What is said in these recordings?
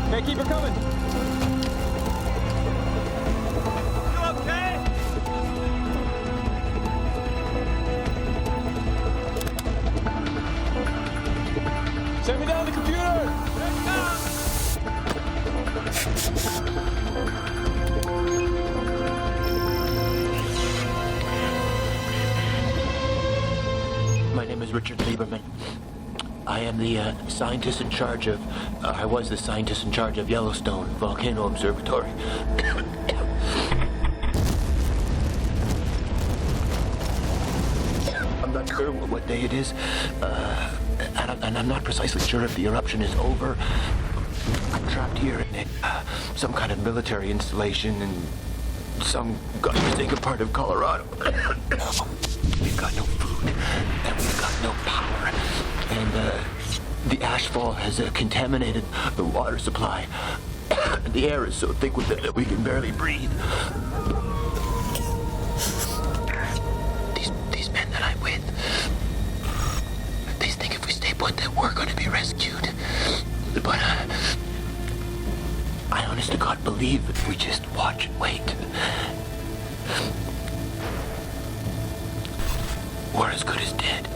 Okay, keep her coming. You okay? Send me down the computer. Here it comes. My name is Richard Lieberman. I am the scientist in charge of, I was the scientist in charge of Yellowstone Volcano Observatory. I'm not sure what day it is, and I'm not precisely sure if the eruption is over. I'm trapped here in some kind of military installation in some godforsaken part of Colorado. We've got no food, and we've got no power, and the ashfall has contaminated the water supply. The air is so thick with it that we can barely breathe. These men that I'm with, they think if we stay put that we're going to be rescued. But I honest to God believe if we just watch and wait, we're as good as dead.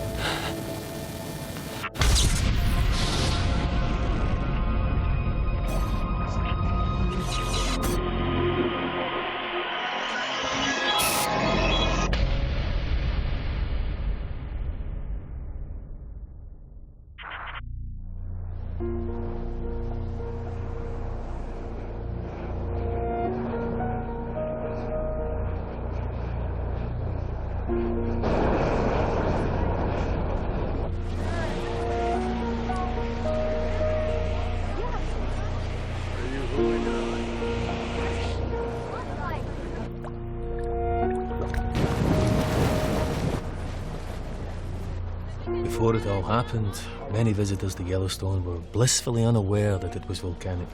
Before it all happened, many visitors to Yellowstone were blissfully unaware that it was volcanic.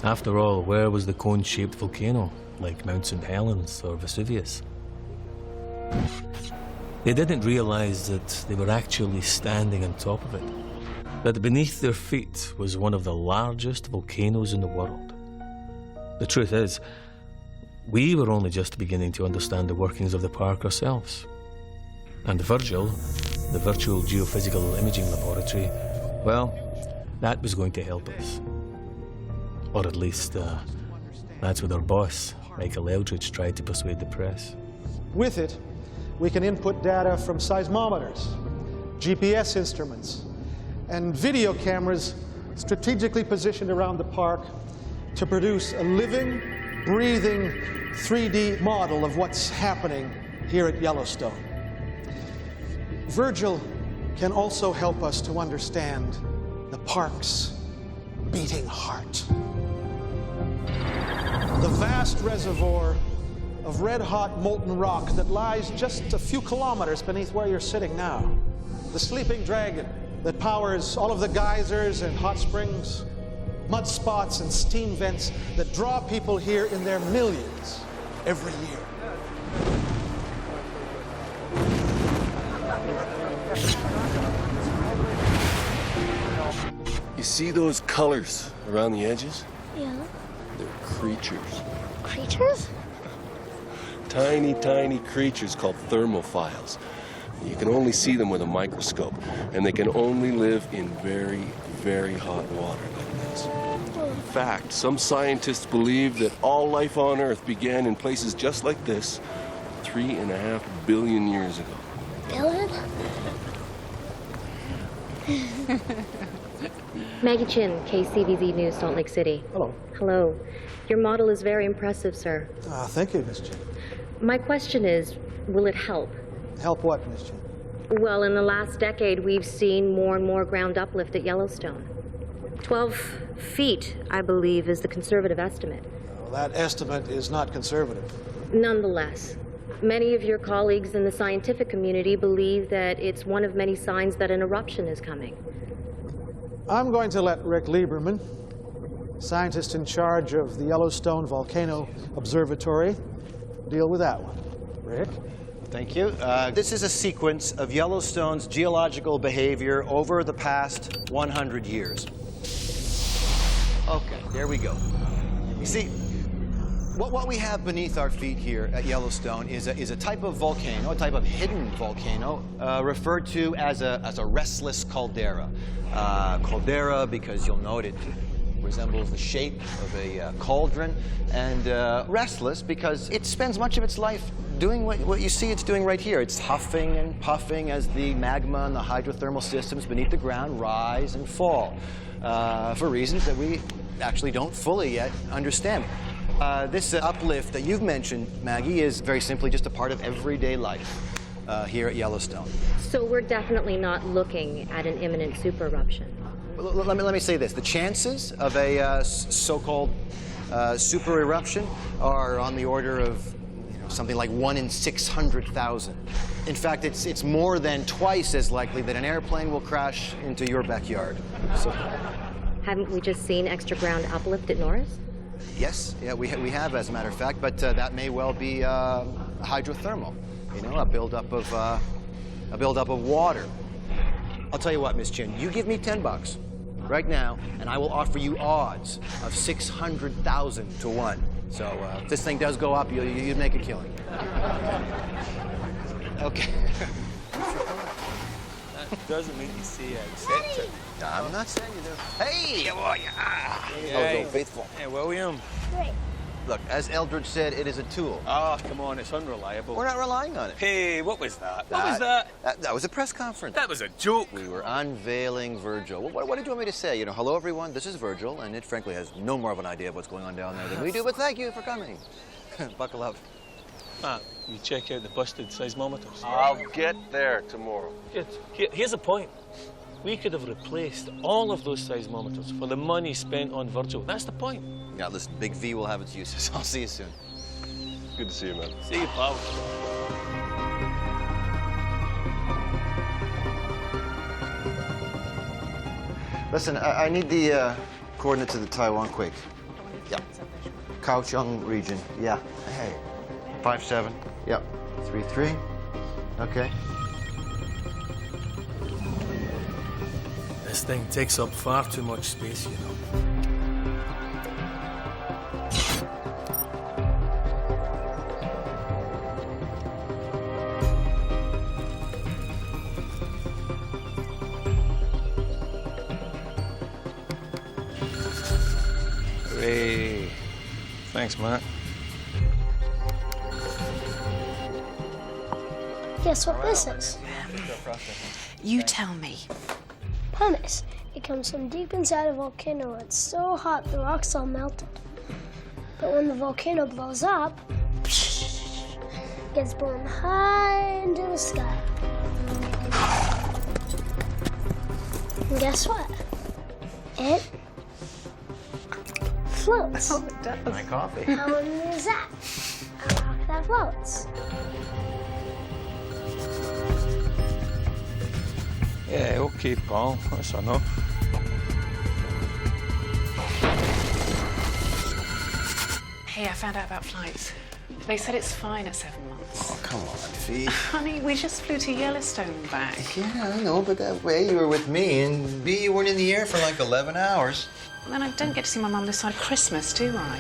After all, where was the cone-shaped volcano, like Mount St. Helens or Vesuvius? They didn't realize that they were actually standing on top of it, that beneath their feet was one of the largest volcanoes in the world. The truth is, we were only just beginning to understand the workings of the park ourselves. And Virgil, the virtual geophysical imaging laboratory, well, that was going to help us. Or at least, that's what our boss, Michael Eldridge, tried to persuade the press. With it, we can input data from seismometers, GPS instruments, and video cameras strategically positioned around the park to produce a living, breathing 3D model of what's happening here at Yellowstone. Virgil can also help us to understand the park's beating heart. The vast reservoir of red-hot molten rock that lies just a few kilometers beneath where you're sitting now. The sleeping dragon that powers all of the geysers and hot springs, mud spots and steam vents that draw people here in their millions every year. You see those colors around the edges? Yeah. They're creatures. Creatures? Tiny, tiny creatures called thermophiles. You can only see them with a microscope, and they can only live in very, very hot water like this. In fact, some scientists believe that all life on Earth began in places just like this 3.5 billion years ago. Billion? Maggie Chin, KCVZ News, Salt Lake City. Hello. Hello. Your model is very impressive, sir. Thank you, Miss Chin. My question is, will it help? Help what, Miss Chin? Well, in the last decade, we've seen more and more ground uplift at Yellowstone. 12 feet, I believe, is the conservative estimate. Well, that estimate is not conservative. Nonetheless, many of your colleagues in the scientific community believe that it's one of many signs that an eruption is coming. I'm going to let Rick Lieberman, scientist in charge of the Yellowstone Volcano Observatory, deal with that one. Rick? Thank you. This is a sequence of Yellowstone's geological behavior over the past 100 years. Okay, there we go. You see, what we have beneath our feet here at Yellowstone is a type of volcano, a type of hidden volcano, referred to as a restless caldera. Caldera because you'll note it resembles the shape of a cauldron, and restless because it spends much of its life doing what you see it's doing right here. It's huffing and puffing as the magma and the hydrothermal systems beneath the ground rise and fall for reasons that we actually don't fully yet understand. This uplift that you've mentioned, Maggie, is very simply just a part of everyday life here at Yellowstone. So we're definitely not looking at an imminent super eruption. Let me say this. The chances of a so-called super eruption are on the order of something like 1 in 600,000. In fact, it's more than twice as likely that an airplane will crash into your backyard. So, Haven't we just seen extra ground uplift at Norris? yes, yeah, we have, as a matter of fact, but that may well be hydrothermal. A buildup of water. I'll tell you what, Miss Chin, you give me $10 right now, and I will offer you odds of 600,000 to 1. So if this thing does go up, you'd make a killing. Okay. That doesn't mean you say I accept it. I'm not saying you do. Hey, how are you? Hey, faithful. Hey, William. Great. Look, as Eldridge said, it is a tool. Oh, come on, it's unreliable. We're not relying on it. Hey, what was that? What was that? That was a press conference. That was a joke. We were unveiling Virgil. What did you want me to say? Hello, everyone. This is Virgil, and it frankly has no more of an idea of what's going on down there than we do, but thank you for coming. Buckle up. Matt, you check out the busted seismometers. I'll get there tomorrow. Good. Here's the point. We could have replaced all of those seismometers for the money spent on Virgil. That's the point. Now, listen, Big V will have its uses. I'll see you soon. Good to see you, man. See you, pal. Listen, I need the coordinates of the Taiwan quake. Yeah. Kaohsiung region. Yeah. Hey. 5-7. Yep. 3-3. Okay. This thing takes up far too much space, Hey. Thanks, Matt. Guess what this is? You tell me. Pumice. It comes from deep inside a volcano. It's so hot the rocks all melted. But when the volcano blows up, it gets blown high into the sky. And guess what? It floats. Oh, it does. My coffee. How many is that? A rock that floats. Yeah, okay, pal. That's enough. Hey, I found out about flights. They said it's fine at 7 months. Oh, come on, Fee. Honey, we just flew to Yellowstone and back. Yeah, I know, but that way you were with me, and B, you weren't in the air for like 11 hours. And then I don't get to see my mum this side of Christmas, do I?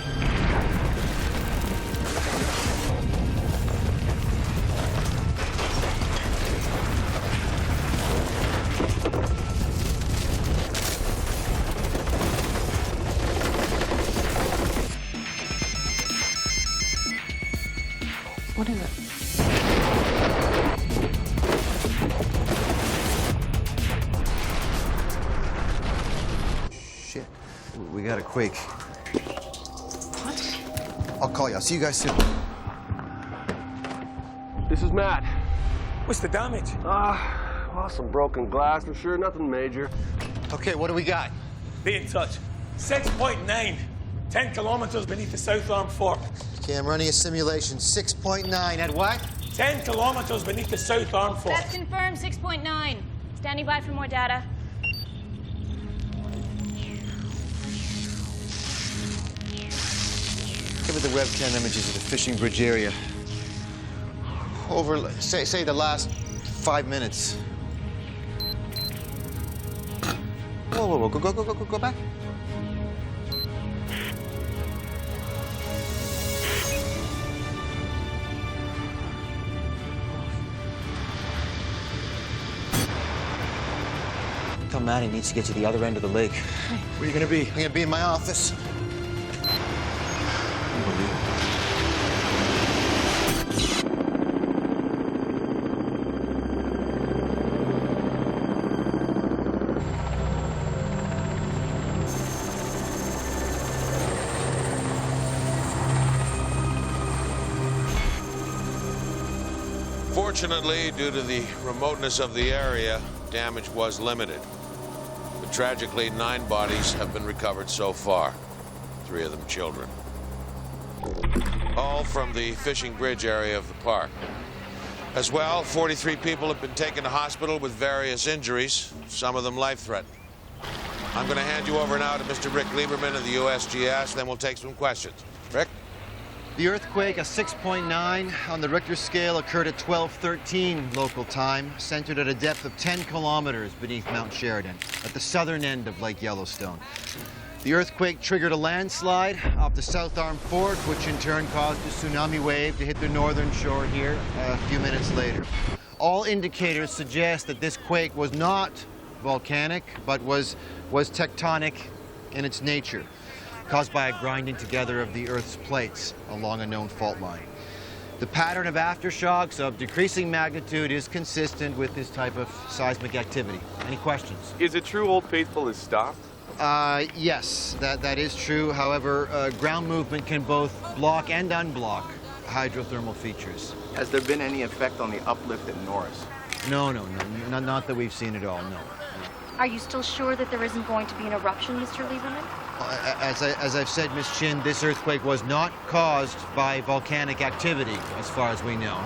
What is it? Shit, we got a quake. What? I'll call you. I'll see you guys soon. This is Matt. What's the damage? Well, some broken glass for sure, nothing major. Okay, what do we got? Be in touch. 6.9. 10 kilometers beneath the South Arm Fork. Okay, I'm running a simulation. 6.9 at what? 10 kilometers beneath the South Arm Fork. That's confirmed, 6.9. Standing by for more data. Give me the webcam images of the fishing bridge area. Over, say the last 5 minutes. Whoa, go back. tell Matt he needs to get to the other end of the lake. Where are you gonna be? I'm gonna be in my office. Fortunately, due to the remoteness of the area, damage was limited. But tragically, 9 bodies have been recovered so far, 3 of them children. All from the fishing bridge area of the park. As well, 43 people have been taken to hospital with various injuries, some of them life-threatening. I'm going to hand you over now to Mr. Rick Lieberman of the USGS, then we'll take some questions. Rick? The earthquake, a 6.9 on the Richter scale, occurred at 12:13 local time, centered at a depth of 10 kilometers beneath Mount Sheridan, at the southern end of Lake Yellowstone. The earthquake triggered a landslide off the South Arm Fork, which in turn caused a tsunami wave to hit the northern shore here a few minutes later. All indicators suggest that this quake was not volcanic, but was tectonic in its nature, caused by a grinding together of the Earth's plates along a known fault line. The pattern of aftershocks of decreasing magnitude is consistent with this type of seismic activity. Any questions? Is it true Old Faithful is stopped? Yes, that is true. However, ground movement can both block and unblock hydrothermal features. Has there been any effect on the uplift at Norris? No, not that we've seen at all, no. Are you still sure that there isn't going to be an eruption, Mr. Lieberman? As I've said, Miss Chin, this earthquake was not caused by volcanic activity, as far as we know.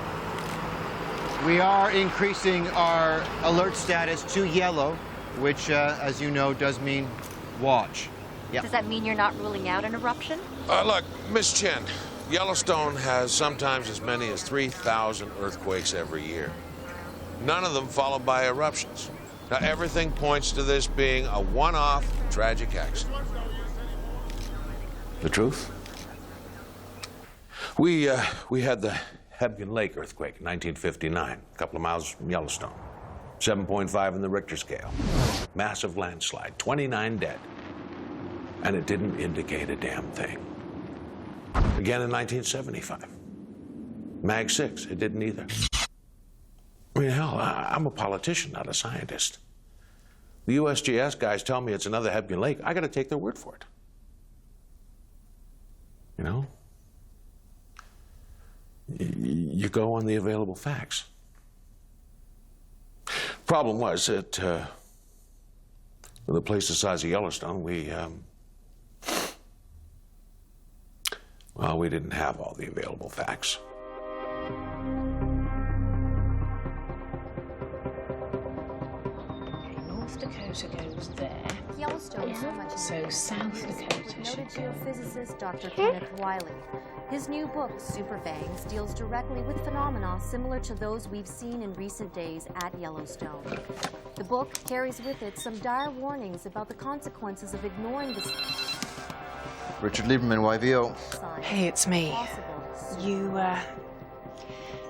We are increasing our alert status to yellow, which, as you know, does mean watch. Does that mean you're not ruling out an eruption? Look, Miss Chen, Yellowstone has sometimes as many as 3,000 earthquakes every year. None of them followed by eruptions. Now, everything points to this being a one-off tragic accident. The truth? We had the Hebgen Lake earthquake in 1959, a couple of miles from Yellowstone. 7.5 in the Richter scale. Massive landslide, 29 dead. And it didn't indicate a damn thing. Again in 1975. Mag 6, it didn't either. I mean, hell, I'm a politician, not a scientist. The USGS guys tell me it's another Hebgen Lake. I gotta take their word for it. You know? You go on the available facts. Problem was that with a place the size of Yellowstone, we didn't have all the available facts. North Dakota goes there. Yellowstone so much. So South Dakota should Noted go. geophysicist Dr. Kenneth Wiley. His new book, Superbangs, deals directly with phenomena similar to those we've seen in recent days at Yellowstone. The book carries with it some dire warnings about the consequences of ignoring the Richard Lieberman, YVO. signs. Hey, it's me. Possible.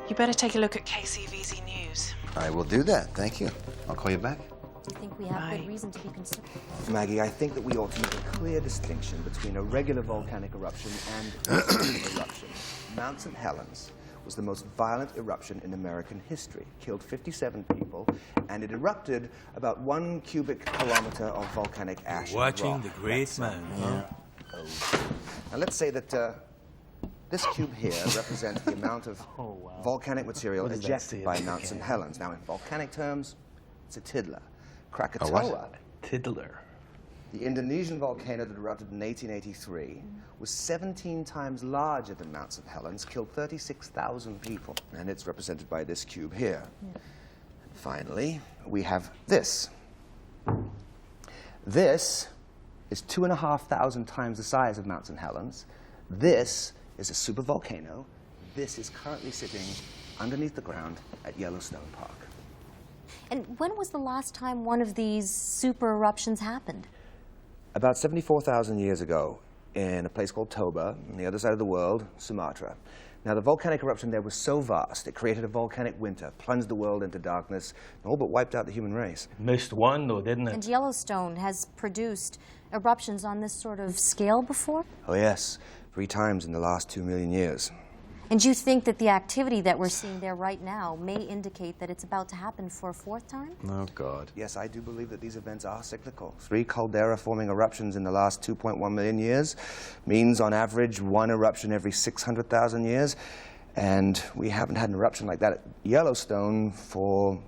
You better take a look at KCVZ News. I will do that, thank you. I'll call you back. I think we have Bye. good reason to be concerned. Maggie, I think that we ought to make a clear distinction between a regular volcanic eruption and a seep eruption. Mount St. Helens was the most violent eruption in American history. Killed 57 people, and it erupted about 1 cubic kilometer of volcanic ash. and Watching rock. the great That's, man, huh? Now let's say that this cube here represents the amount of volcanic material ejected by Mount St. Helens. Now, in volcanic terms, it's a tiddler. Krakatoa, Tiddler. the Indonesian volcano that erupted in 1883, was 17 times larger than Mount St. Helens, killed 36,000 people, and it's represented by this cube here. Finally, we have this. This is 2,500 times the size of Mount St. Helens. This is a supervolcano. This is currently sitting underneath the ground at Yellowstone Park. And when was the last time one of these super eruptions happened? About 74,000 years ago, in a place called Toba, on the other side of the world, Sumatra, Now, the volcanic eruption there was so vast, it created a volcanic winter, plunged the world into darkness, and all but wiped out the human race. Missed one, though, didn't it? And Yellowstone has produced eruptions on this sort of scale before? Oh, yes. 3 times in the last 2 million years. And you think that the activity that we're seeing there right now may indicate that it's about to happen for a 4th time? Oh, God. Yes, I do believe that these events are cyclical. 3 caldera-forming eruptions in the last 2.1 million years means, on average, 1 eruption every 600,000 years. And we haven't had an eruption like that at Yellowstone for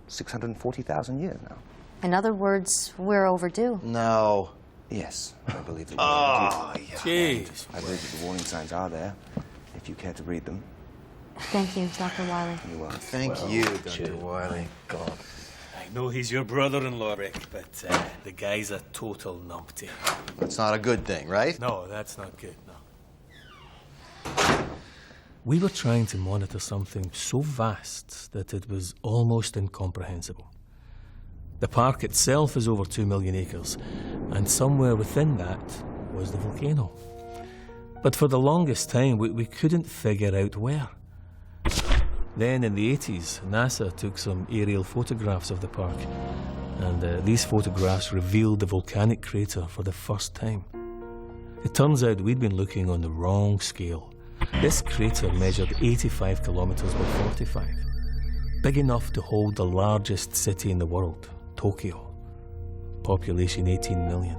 640,000 years now. In other words, we're overdue. No. Yes, I believe that we're overdue. Jeez. I believe that the warning signs are there, if you care to read them. Thank you, Dr. Wiley. You're welcome. Thank you, Dr. Wiley. God. I know he's your brother-in-law, Rick, but the guy's a total numpty. That's not a good thing, right? No, that's not good, no. We were trying to monitor something so vast that it was almost incomprehensible. The park itself is over 2 million acres, and somewhere within that was the volcano. But for the longest time, we couldn't figure out where. Then in the 80s, NASA took some aerial photographs of the park, and these photographs revealed the volcanic crater for the first time. It turns out we'd been looking on the wrong scale. This crater measured 85 kilometers by 45, big enough to hold the largest city in the world, Tokyo. Population 18 million.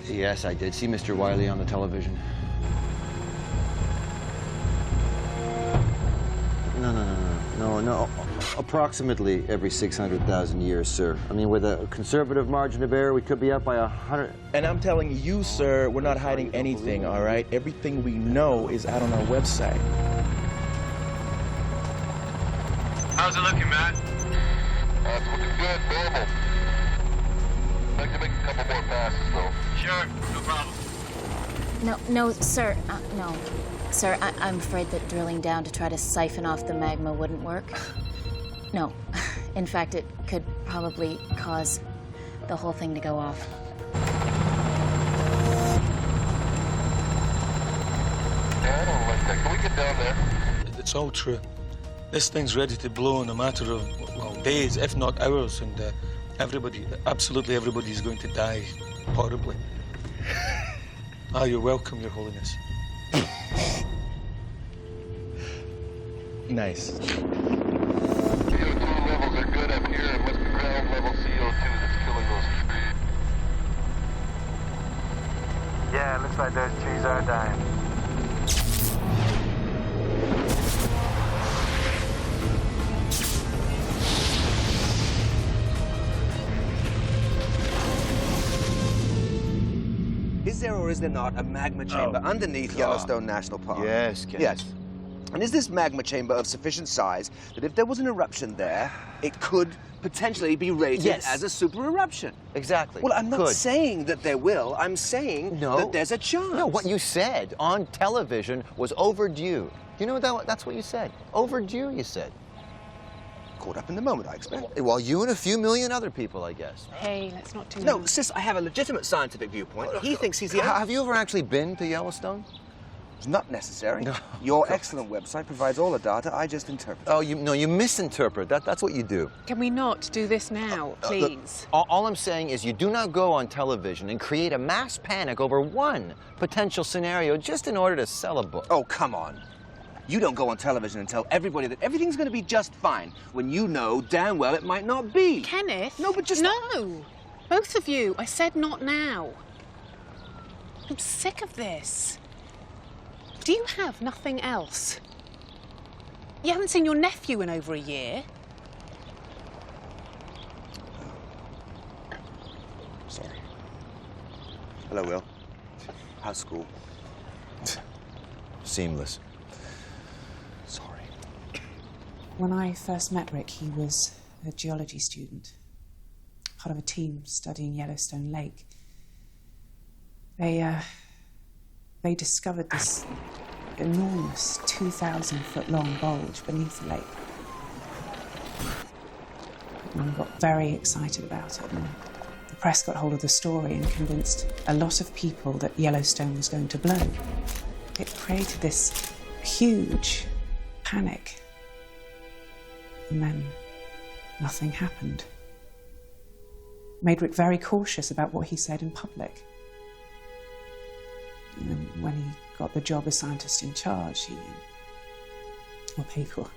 Yes, I did see Mr. Wiley on the television. No. Approximately every 600,000 years, sir. I mean, with a conservative margin of error, we could be up by 100. And I'm telling you, sir, we're not hiding anything, all right? Everything we know is out on our website. How's it looking, Matt? It's looking good, normal. I'd like to make a couple more passes, though. Sure, no problem. No, sir. No. Sir, I'm afraid that drilling down to try to siphon off the magma wouldn't work. No. In fact, it could probably cause the whole thing to go off. Yeah, I don't like that. Can we get down there? It's all true. This thing's ready to blow in a matter of, well, days, if not hours, and absolutely everybody is going to die horribly. You're welcome, Your Holiness. Nice. CO2 levels are good up here. It must be ground level CO2 that's killing those trees. Yeah, it looks like those trees are dying. Is there or is there not a magma chamber underneath Yellowstone National Park? Yes, Ken. Yes. And is this magma chamber of sufficient size that if there was an eruption there, it could potentially be rated as a super eruption? Exactly. Well, I'm not saying that there will. I'm saying that there's a chance. No, what you said on television was overdue. You know that's what you said. Overdue, you said. Caught up in the moment, I expect. Well, you and a few million other people, I guess. Hey, let's not do No, sis, I have a legitimate scientific viewpoint. He thinks he's the... Have you ever actually been to Yellowstone? It's not necessary. No. Your excellent website provides all the data. I just interpret. Oh, you misinterpret. That's what you do. Can we not do this now, please? Look, all I'm saying is you do not go on television and create a mass panic over one potential scenario just in order to sell a book. Oh, come on. You don't go on television and tell everybody that everything's going to be just fine when you know damn well it might not be. Kenneth? No, but just... No! Both of you. I said not now. I'm sick of this. Do you have nothing else? You haven't seen your nephew in over a year. Sorry. Hello, Will. How's school? Seamless. Sorry. When I first met Rick, he was a geology student, part of a team studying Yellowstone Lake. They discovered this enormous 2,000-foot-long bulge beneath the lake. Everyone got very excited about it, and the press got hold of the story and convinced a lot of people that Yellowstone was going to blow. It created this huge panic. And then nothing happened. Made Rick very cautious about what he said in public. And then when he got the job as scientist in charge, people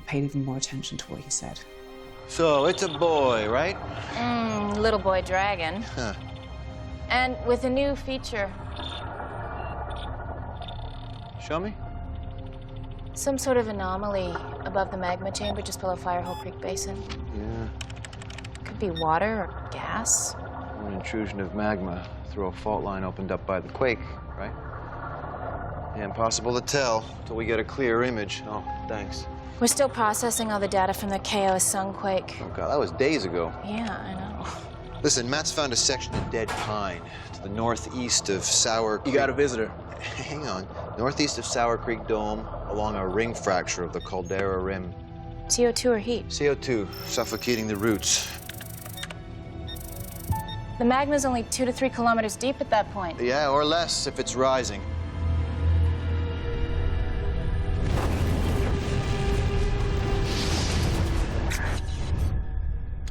paid even more attention to what he said. So, it's a boy, right? Little boy dragon. Huh. And with a new feature. Show me. Some sort of anomaly above the magma chamber just below Firehole Creek Basin. Yeah. Could be water or gas. An intrusion of magma through a fault line opened up by the quake, right? Yeah, impossible to tell until we get a clear image. Oh, thanks. We're still processing all the data from the KO sunquake. Oh, God, that was days ago. Yeah, I know. Listen, Matt's found a section of dead pine to the northeast of Sour Creek. You got a visitor. Hang on. Northeast of Sour Creek Dome, along a ring fracture of the caldera rim. CO2 or heat? CO2, suffocating the roots. The magma's only 2 to 3 kilometers deep at that point. Yeah, or less if it's rising.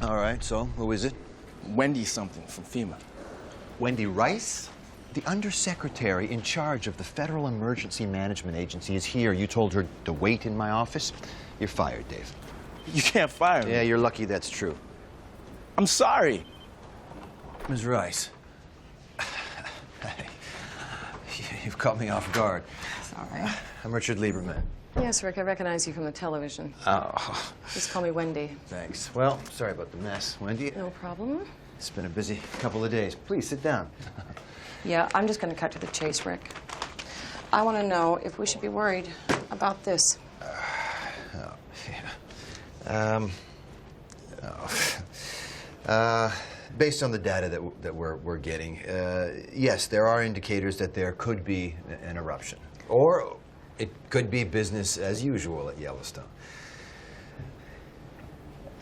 All right, so who is it? Wendy something from FEMA. Wendy Rice? The undersecretary in charge of the Federal Emergency Management Agency is here. You told her to wait in my office? You're fired, Dave. You can't fire me. Yeah, you're lucky that's true. I'm sorry. Ms. Rice. You've caught me off guard. Sorry. I'm Richard Lieberman. Yes, Rick, I recognize you from the television. Oh. Just call me Wendy. Thanks. Well, sorry about the mess. Wendy? No problem. It's been a busy couple of days. Please, sit down. Yeah, I'm just going to cut to the chase, Rick. I want to know if we should be worried about this. Based on the data that we're getting, yes, there are indicators that there could be an eruption. Or it could be business as usual at Yellowstone.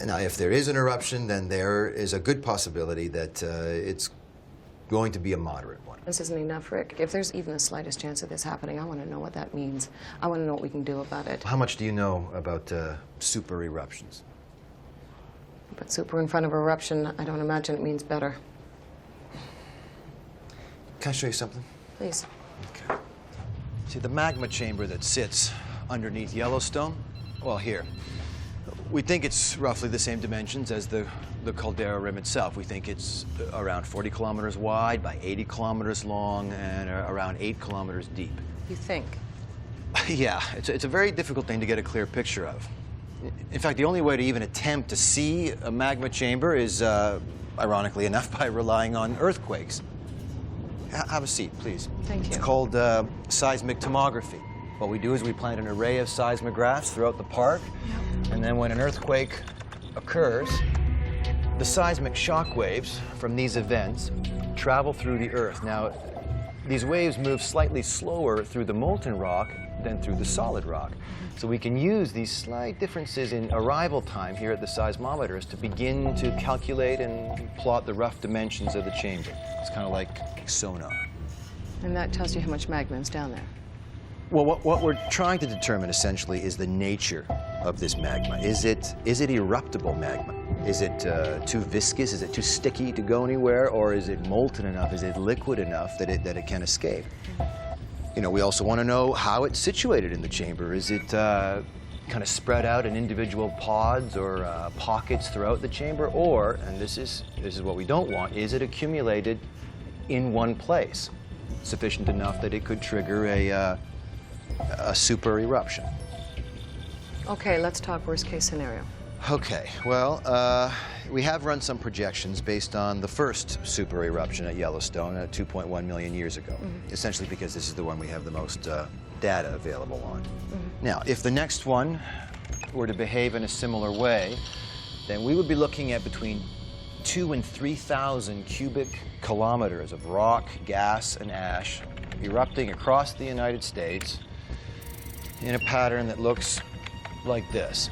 Now, if there is an eruption, then there is a good possibility that it's going to be a moderate one. This isn't enough, Rick. If there's even the slightest chance of this happening, I want to know what that means. I want to know what we can do about it. How much do you know about super eruptions? But super in front of eruption, I don't imagine it means better. Can I show you something? Please. Okay. See, the magma chamber that sits underneath Yellowstone? Well, here. We think it's roughly the same dimensions as the caldera rim itself. We think it's around 40 kilometers wide by 80 kilometers long and around 8 kilometers deep. You think? Yeah, it's a very difficult thing to get a clear picture of. In fact, the only way to even attempt to see a magma chamber is, ironically enough, by relying on earthquakes. Have a seat, please. Thank you. It's called seismic tomography. What we do is we plant an array of seismographs throughout the park, and then when an earthquake occurs, the seismic shock waves from these events travel through the earth. Now, these waves move slightly slower through the molten rock than through the solid rock. So we can use these slight differences in arrival time here at the seismometers to begin to calculate and plot the rough dimensions of the chamber. It's kind of like sonar. And that tells you how much magma is down there. Well, what we're trying to determine essentially is the nature of this magma. Is it eruptible magma? Is it too viscous? Is it too sticky to go anywhere? Or is it molten enough? Is it liquid enough that it can escape? You know, we also want to know how it's situated in the chamber. Is it kind of spread out in individual pods or pockets throughout the chamber? Or, and this is what we don't want, is it accumulated in one place, sufficient enough that it could trigger a super eruption? Okay, let's talk worst case scenario. Okay, well, we have run some projections based on the first super eruption at Yellowstone 2.1 million years ago, essentially because this is the one we have the most data available on. Now, if the next one were to behave in a similar way, then we would be looking at between 2,000 and 3,000 cubic kilometers of rock, gas, and ash erupting across the United States in a pattern that looks like this.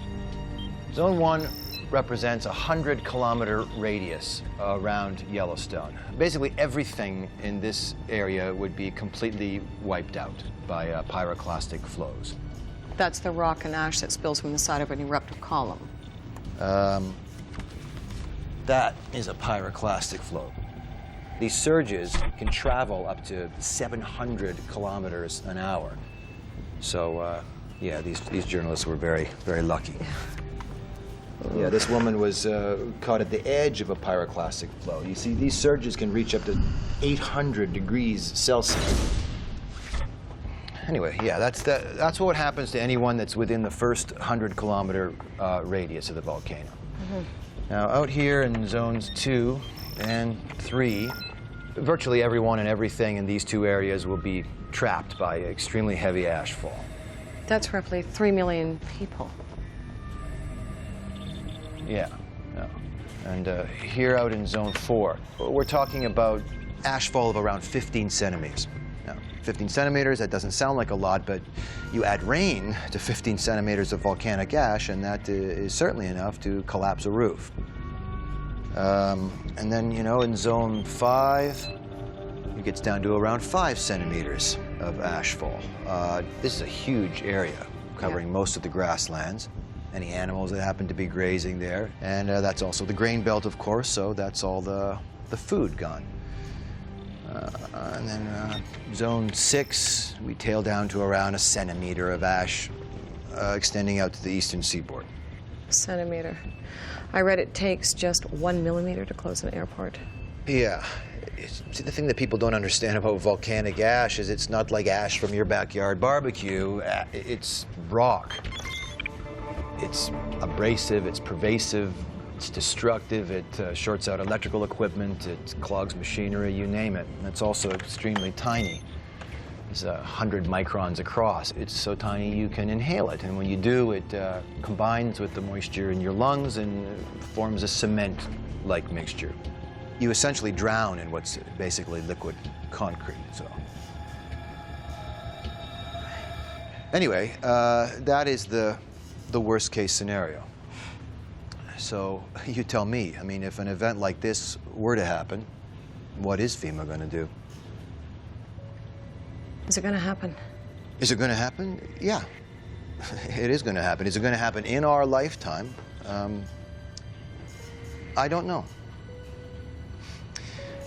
Zone 1 represents a 100-kilometer radius around Yellowstone. Basically, everything in this area would be completely wiped out by pyroclastic flows. That's the rock and ash that spills from the side of an eruptive column. That is a pyroclastic flow. These surges can travel up to 700 kilometers an hour. So, yeah, these journalists were very, very lucky. Yeah, this woman was caught at the edge of a pyroclastic flow. You see, these surges can reach up to 800 degrees Celsius. Anyway, yeah, that's what happens to anyone that's within the first 100-kilometer radius of the volcano. Now, out here in zones 2 and 3, virtually everyone and everything in these two areas will be trapped by extremely heavy ash fall. That's roughly 3 million people. Yeah. And here out in zone 4, we're talking about ashfall of around 15 centimeters. Now, 15 centimeters, that doesn't sound like a lot, but you add rain to 15 centimeters of volcanic ash, and that is certainly enough to collapse a roof. And then, you know, in zone 5, it gets down to around 5 centimeters of ashfall. This is a huge area covering most of the grasslands. Any animals that happen to be grazing there. And that's also the grain belt, of course, so that's all the food gone. And then zone 6, we tail down to around 1 centimeter of ash extending out to the eastern seaboard. Centimeter. I read it takes just 1 millimeter to close an airport. Yeah. See, the thing that people don't understand about volcanic ash is it's not like ash from your backyard barbecue. It's rock. It's abrasive, it's pervasive, it's destructive, it shorts out electrical equipment, it clogs machinery, you name it. And it's also extremely tiny. It's 100 microns across. It's so tiny you can inhale it, and when you do, it combines with the moisture in your lungs and forms a cement-like mixture. You essentially drown in what's basically liquid concrete, so. Anyway, that is the worst case scenario. So you tell me, I mean, if an event like this were to happen, what is FEMA going to do? Is it going to happen? Is it going to happen? Yeah, it is going to happen. Is it going to happen in our lifetime? I don't know.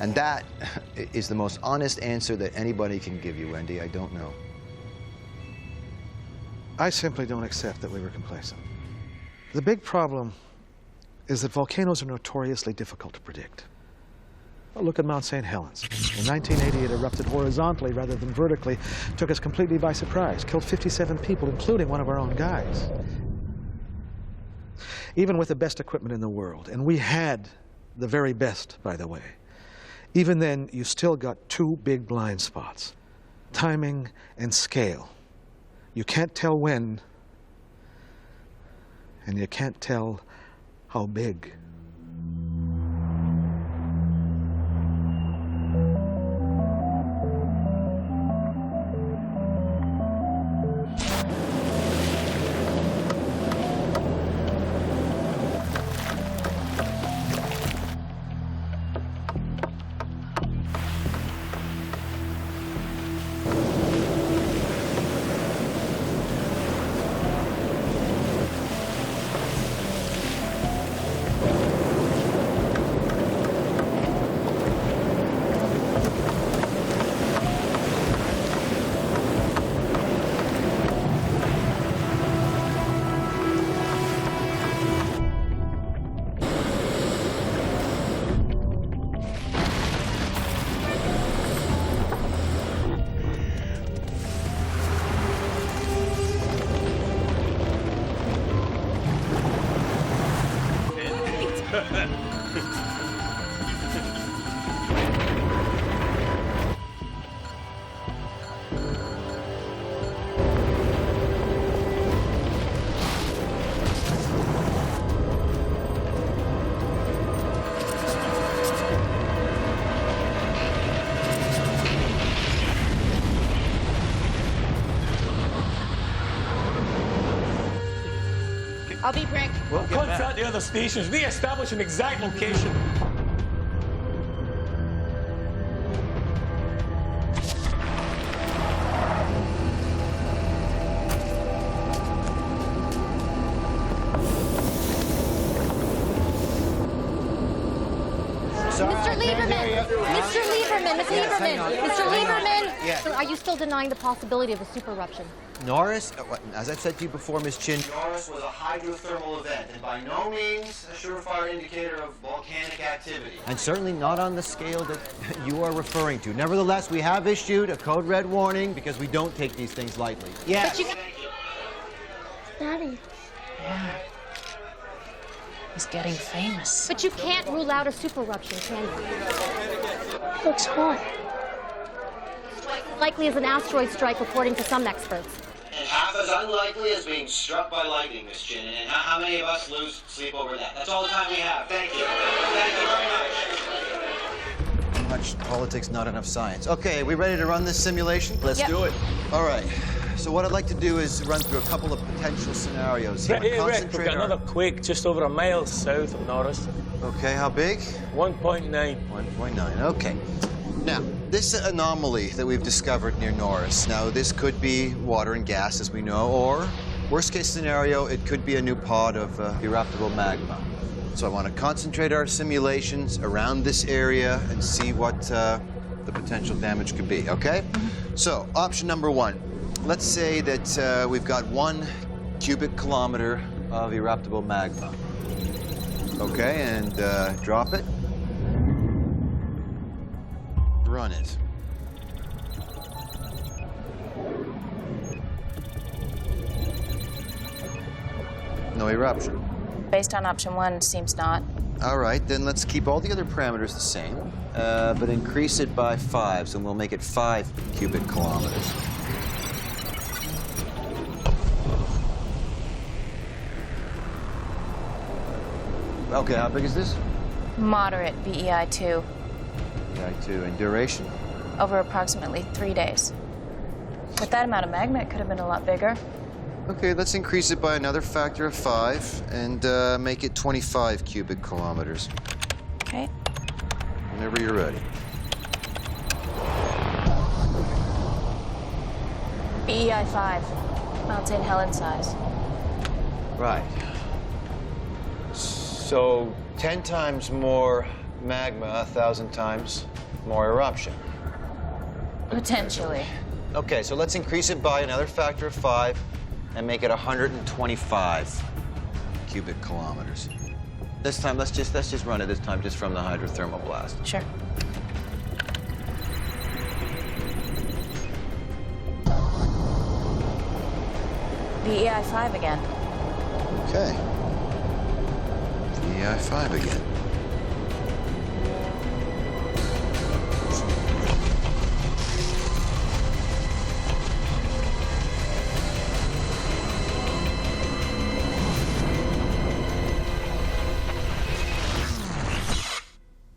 And that is the most honest answer that anybody can give you, Wendy. I don't know. I simply don't accept that we were complacent. The big problem is that volcanoes are notoriously difficult to predict. Well, look at Mount St. Helens. In 1980, it erupted horizontally rather than vertically, took us completely by surprise, killed 57 people, including one of our own guys. Even with the best equipment in the world, and we had the very best, by the way, even then, you still got two big blind spots, timing and scale. You can't tell when, and you can't tell how big. I'll be Rick. We'll contact the other stations, re-establish an exact location. Mr. Lieberman! Mr. Lieberman! Mr. Lieberman! Mr. Lieberman! Yes. Are you still denying the possibility of a super eruption? Norris, as I've said to you before, Miss Chin, Norris was a hydrothermal event, and by no means a surefire indicator of volcanic activity. And certainly not on the scale that you are referring to. Nevertheless, we have issued a code red warning because we don't take these things lightly. Yes. Daddy. Yeah. He's getting famous. But you can't rule out a super eruption, can you? Looks hot. Likely as an asteroid strike, according to some experts. And half as unlikely as being struck by lightning, Miss Chin. And how many of us lose sleep over that? That's all the time we have. Thank you. Thank you very much. Too much politics, not enough science. Okay, we ready to run this simulation? Let's do it. All right. So what I'd like to do is run through a couple of potential scenarios here. Hey, Rick, we've got another quake just over a mile south of Norris. Okay, how big? 1.9. 1.9, okay. Now, this anomaly that we've discovered near Norris, now this could be water and gas, as we know, or worst case scenario, it could be a new pod of eruptible magma. So I want to concentrate our simulations around this area and see what the potential damage could be, okay? So, option number one. Let's say that we've got 1 cubic kilometer of eruptible magma. Okay, and drop it. Run it. No eruption. Based on option 1, seems not. All right, then let's keep all the other parameters the same, but increase it by 5, so we'll make it 5 cubic kilometers. Okay, how big is this? Moderate BEI2. BEI2, and duration? Over approximately 3 days. With that amount of magma, it could have been a lot bigger. Okay, let's increase it by another factor of 5 and make it 25 cubic kilometers. Okay. Whenever you're ready. BEI5. Mount St. Helens size. Right. So 10 times more magma, 1,000 times more eruption. Potentially. Okay, so let's increase it by another factor of 5 and make it 125 cubic kilometers. This time, let's just run it this time just from the hydrothermal blast. Sure. BEI5 again. Okay. BEI5 again.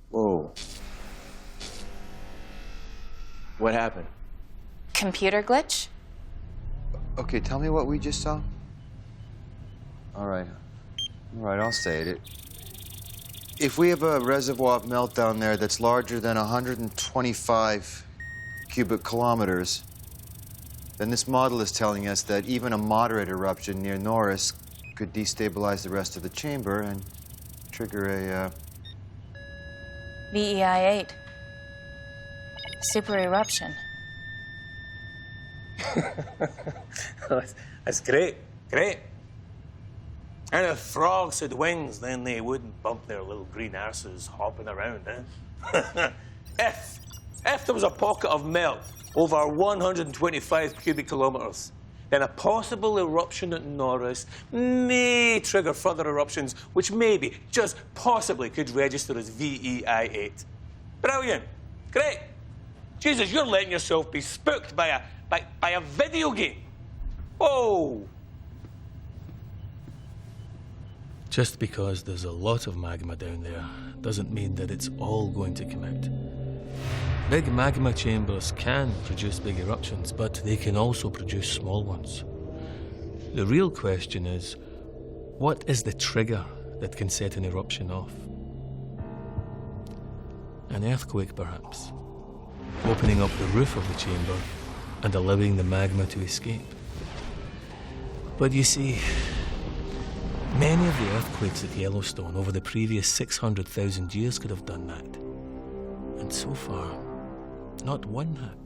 Whoa. What happened? Computer glitch? Okay, tell me what we just saw. All right, I'll say it. If we have a reservoir of melt down there that's larger than 125 cubic kilometers, then this model is telling us that even a moderate eruption near Norris could destabilize the rest of the chamber and trigger a... BEI8. Super eruption. That's great, great. And if frogs had wings, then they wouldn't bump their little green arses hopping around, eh? If there was a pocket of melt over 125 cubic kilometers, then a possible eruption at Norris may trigger further eruptions, which maybe, just possibly, could register as VEI8. Brilliant. Great. Jesus, you're letting yourself be spooked by a video game. Whoa. Just because there's a lot of magma down there doesn't mean that it's all going to come out. Big magma chambers can produce big eruptions, but they can also produce small ones. The real question is, What is the trigger that can set an eruption off? An earthquake, perhaps, opening up the roof of the chamber and allowing the magma to escape. But you see, many of the earthquakes at Yellowstone over the previous 600,000 years could have done that. And so far, not one had.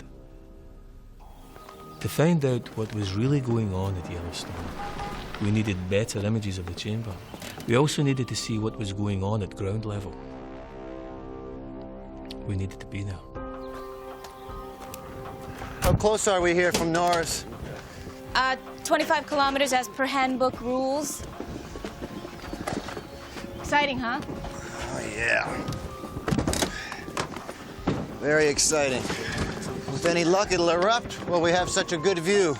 To find out what was really going on at Yellowstone, we needed better images of the chamber. We also needed to see what was going on at ground level. We needed to be there. How close are we here from Norris? 25 kilometers as per handbook rules. Exciting, huh? Oh, yeah. Very exciting. With any luck, it'll erupt. Well, we have such a good view.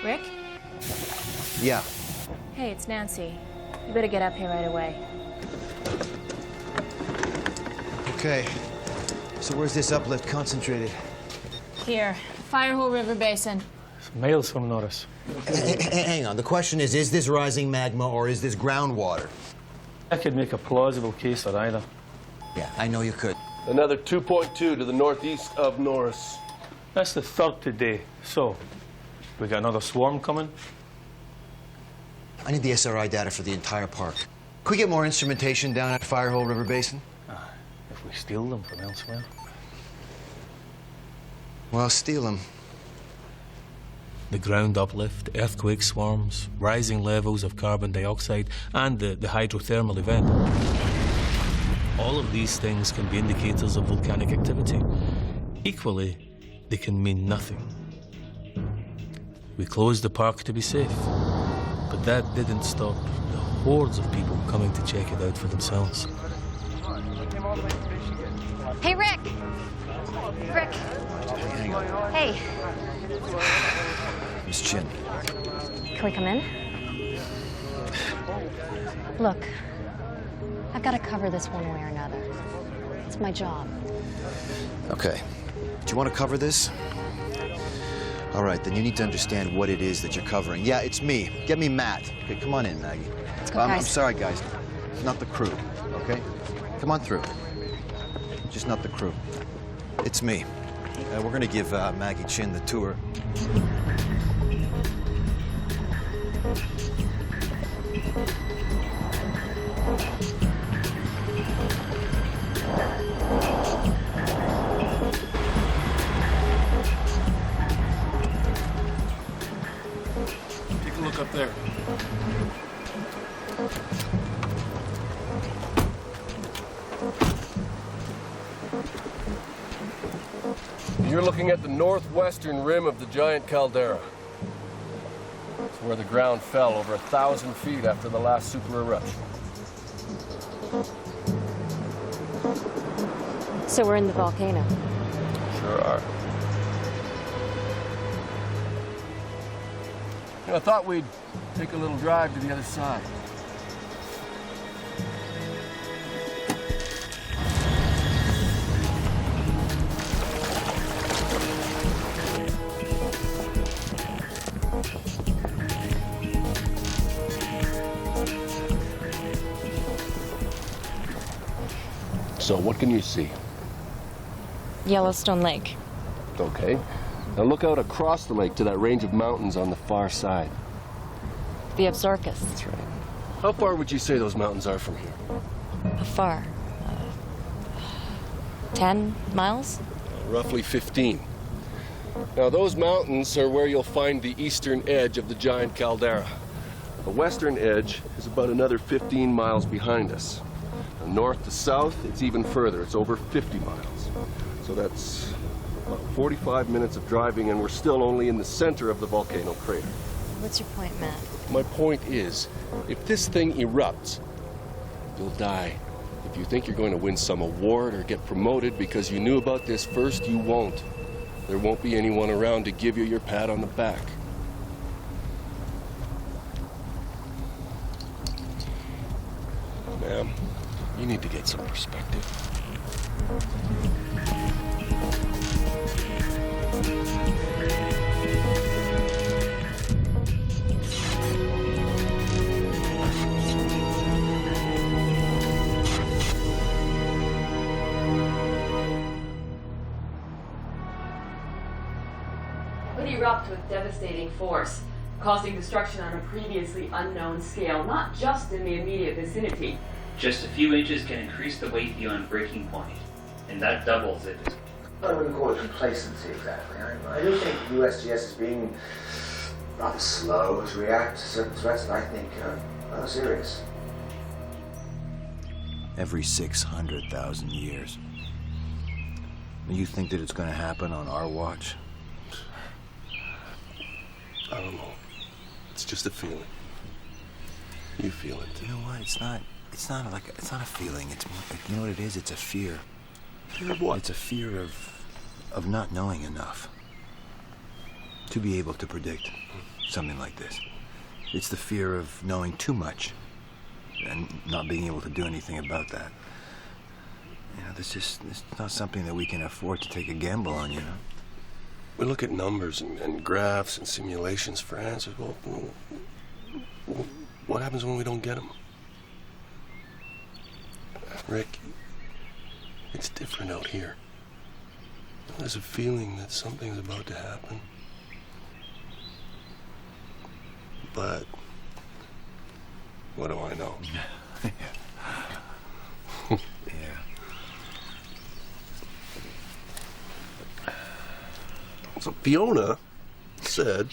Rick? Yeah. Hey, it's Nancy. You better get up here right away. Okay. So where's this uplift concentrated? Here, Firehole River Basin. It's miles from Norris. Hang on. The question is this rising magma or is this groundwater? I could make a plausible case for either. Yeah, I know you could. Another 2.2 to the northeast of Norris. That's the third today. So, we got another swarm coming? I need the SRI data for the entire park. Could we get more instrumentation down at Firehole River Basin? If we steal them from elsewhere. Well, steal them. The ground uplift, earthquake swarms, rising levels of carbon dioxide, and the hydrothermal event. All of these things can be indicators of volcanic activity. Equally, they can mean nothing. We closed the park to be safe, but that didn't stop the hordes of people coming to check it out for themselves. Hey, Rick! Rick! Hey, Miss Chin. can we come in? Look, I've got to cover this one way or another. It's my job. Okay. Do you want to cover this? All right, then you need to understand what it is that you're covering. Yeah, it's me. Get me Matt. Okay, come on in, Maggie. Let's go, I'm guys. sorry, guys. It's not the crew, okay? Come on through. Just not the crew. It's me. We're going to give Maggie Chin the tour. Take a look up there. You're looking at the northwestern rim of the giant caldera. It's where the ground fell over 1,000 feet after the last super eruption. So we're in the volcano. Sure are. You know, I thought we'd take a little drive to the other side. So, what can you see? Yellowstone Lake. Okay. Now look out across the lake to that range of mountains on the far side. The Absarokas. That's right. How far would you say those mountains are from here? How far? 10 miles? Roughly 15. Now those mountains are where you'll find the eastern edge of the giant caldera. The western edge is about another 15 miles behind us. From north to south, it's even further. It's over 50 miles. So that's about 45 minutes of driving, and we're still only in the center of the volcano crater. What's your point, Matt? My point is, if this thing erupts, you'll die. If you think you're going to win some award or get promoted because you knew about this first, you won't. There won't be anyone around to give you your pat on the back. Ma'am, you need to get some perspective. Would erupt with devastating force, causing destruction on a previously unknown scale, not just in the immediate vicinity. Just a few inches can increase the weight beyond breaking point, and that doubles it. I wouldn't call it complacency exactly. I do think the USGS is being rather slow to react to certain threats that I think are serious. Every 600,000 years. You think that it's going to happen on our watch? I don't know. It's just a feeling. You feel it. You know what? It's not a feeling. It's more, you know what it is? It's a fear. Fear of what? It's a fear of not knowing enough to be able to predict something like this. It's the fear of knowing too much and not being able to do anything about that. You know, it's not something that we can afford to take a gamble on, you know? We look at numbers and graphs and simulations for answers. Well, what happens when we don't get them? Rick, it's different out here. There's a feeling that something's about to happen. But what do I know? Yeah. So Fiona said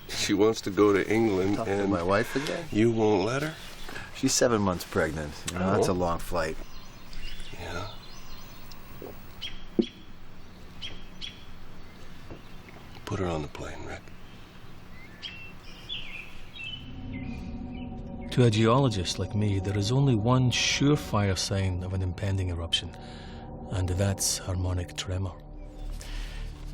she wants to go to England Talk to and... my wife again? You won't let her? She's 7 months pregnant. You know, that's a long flight. Yeah. Put her on the plane, Rick. To a geologist like me, there is only one surefire sign of an impending eruption, and that's harmonic tremor.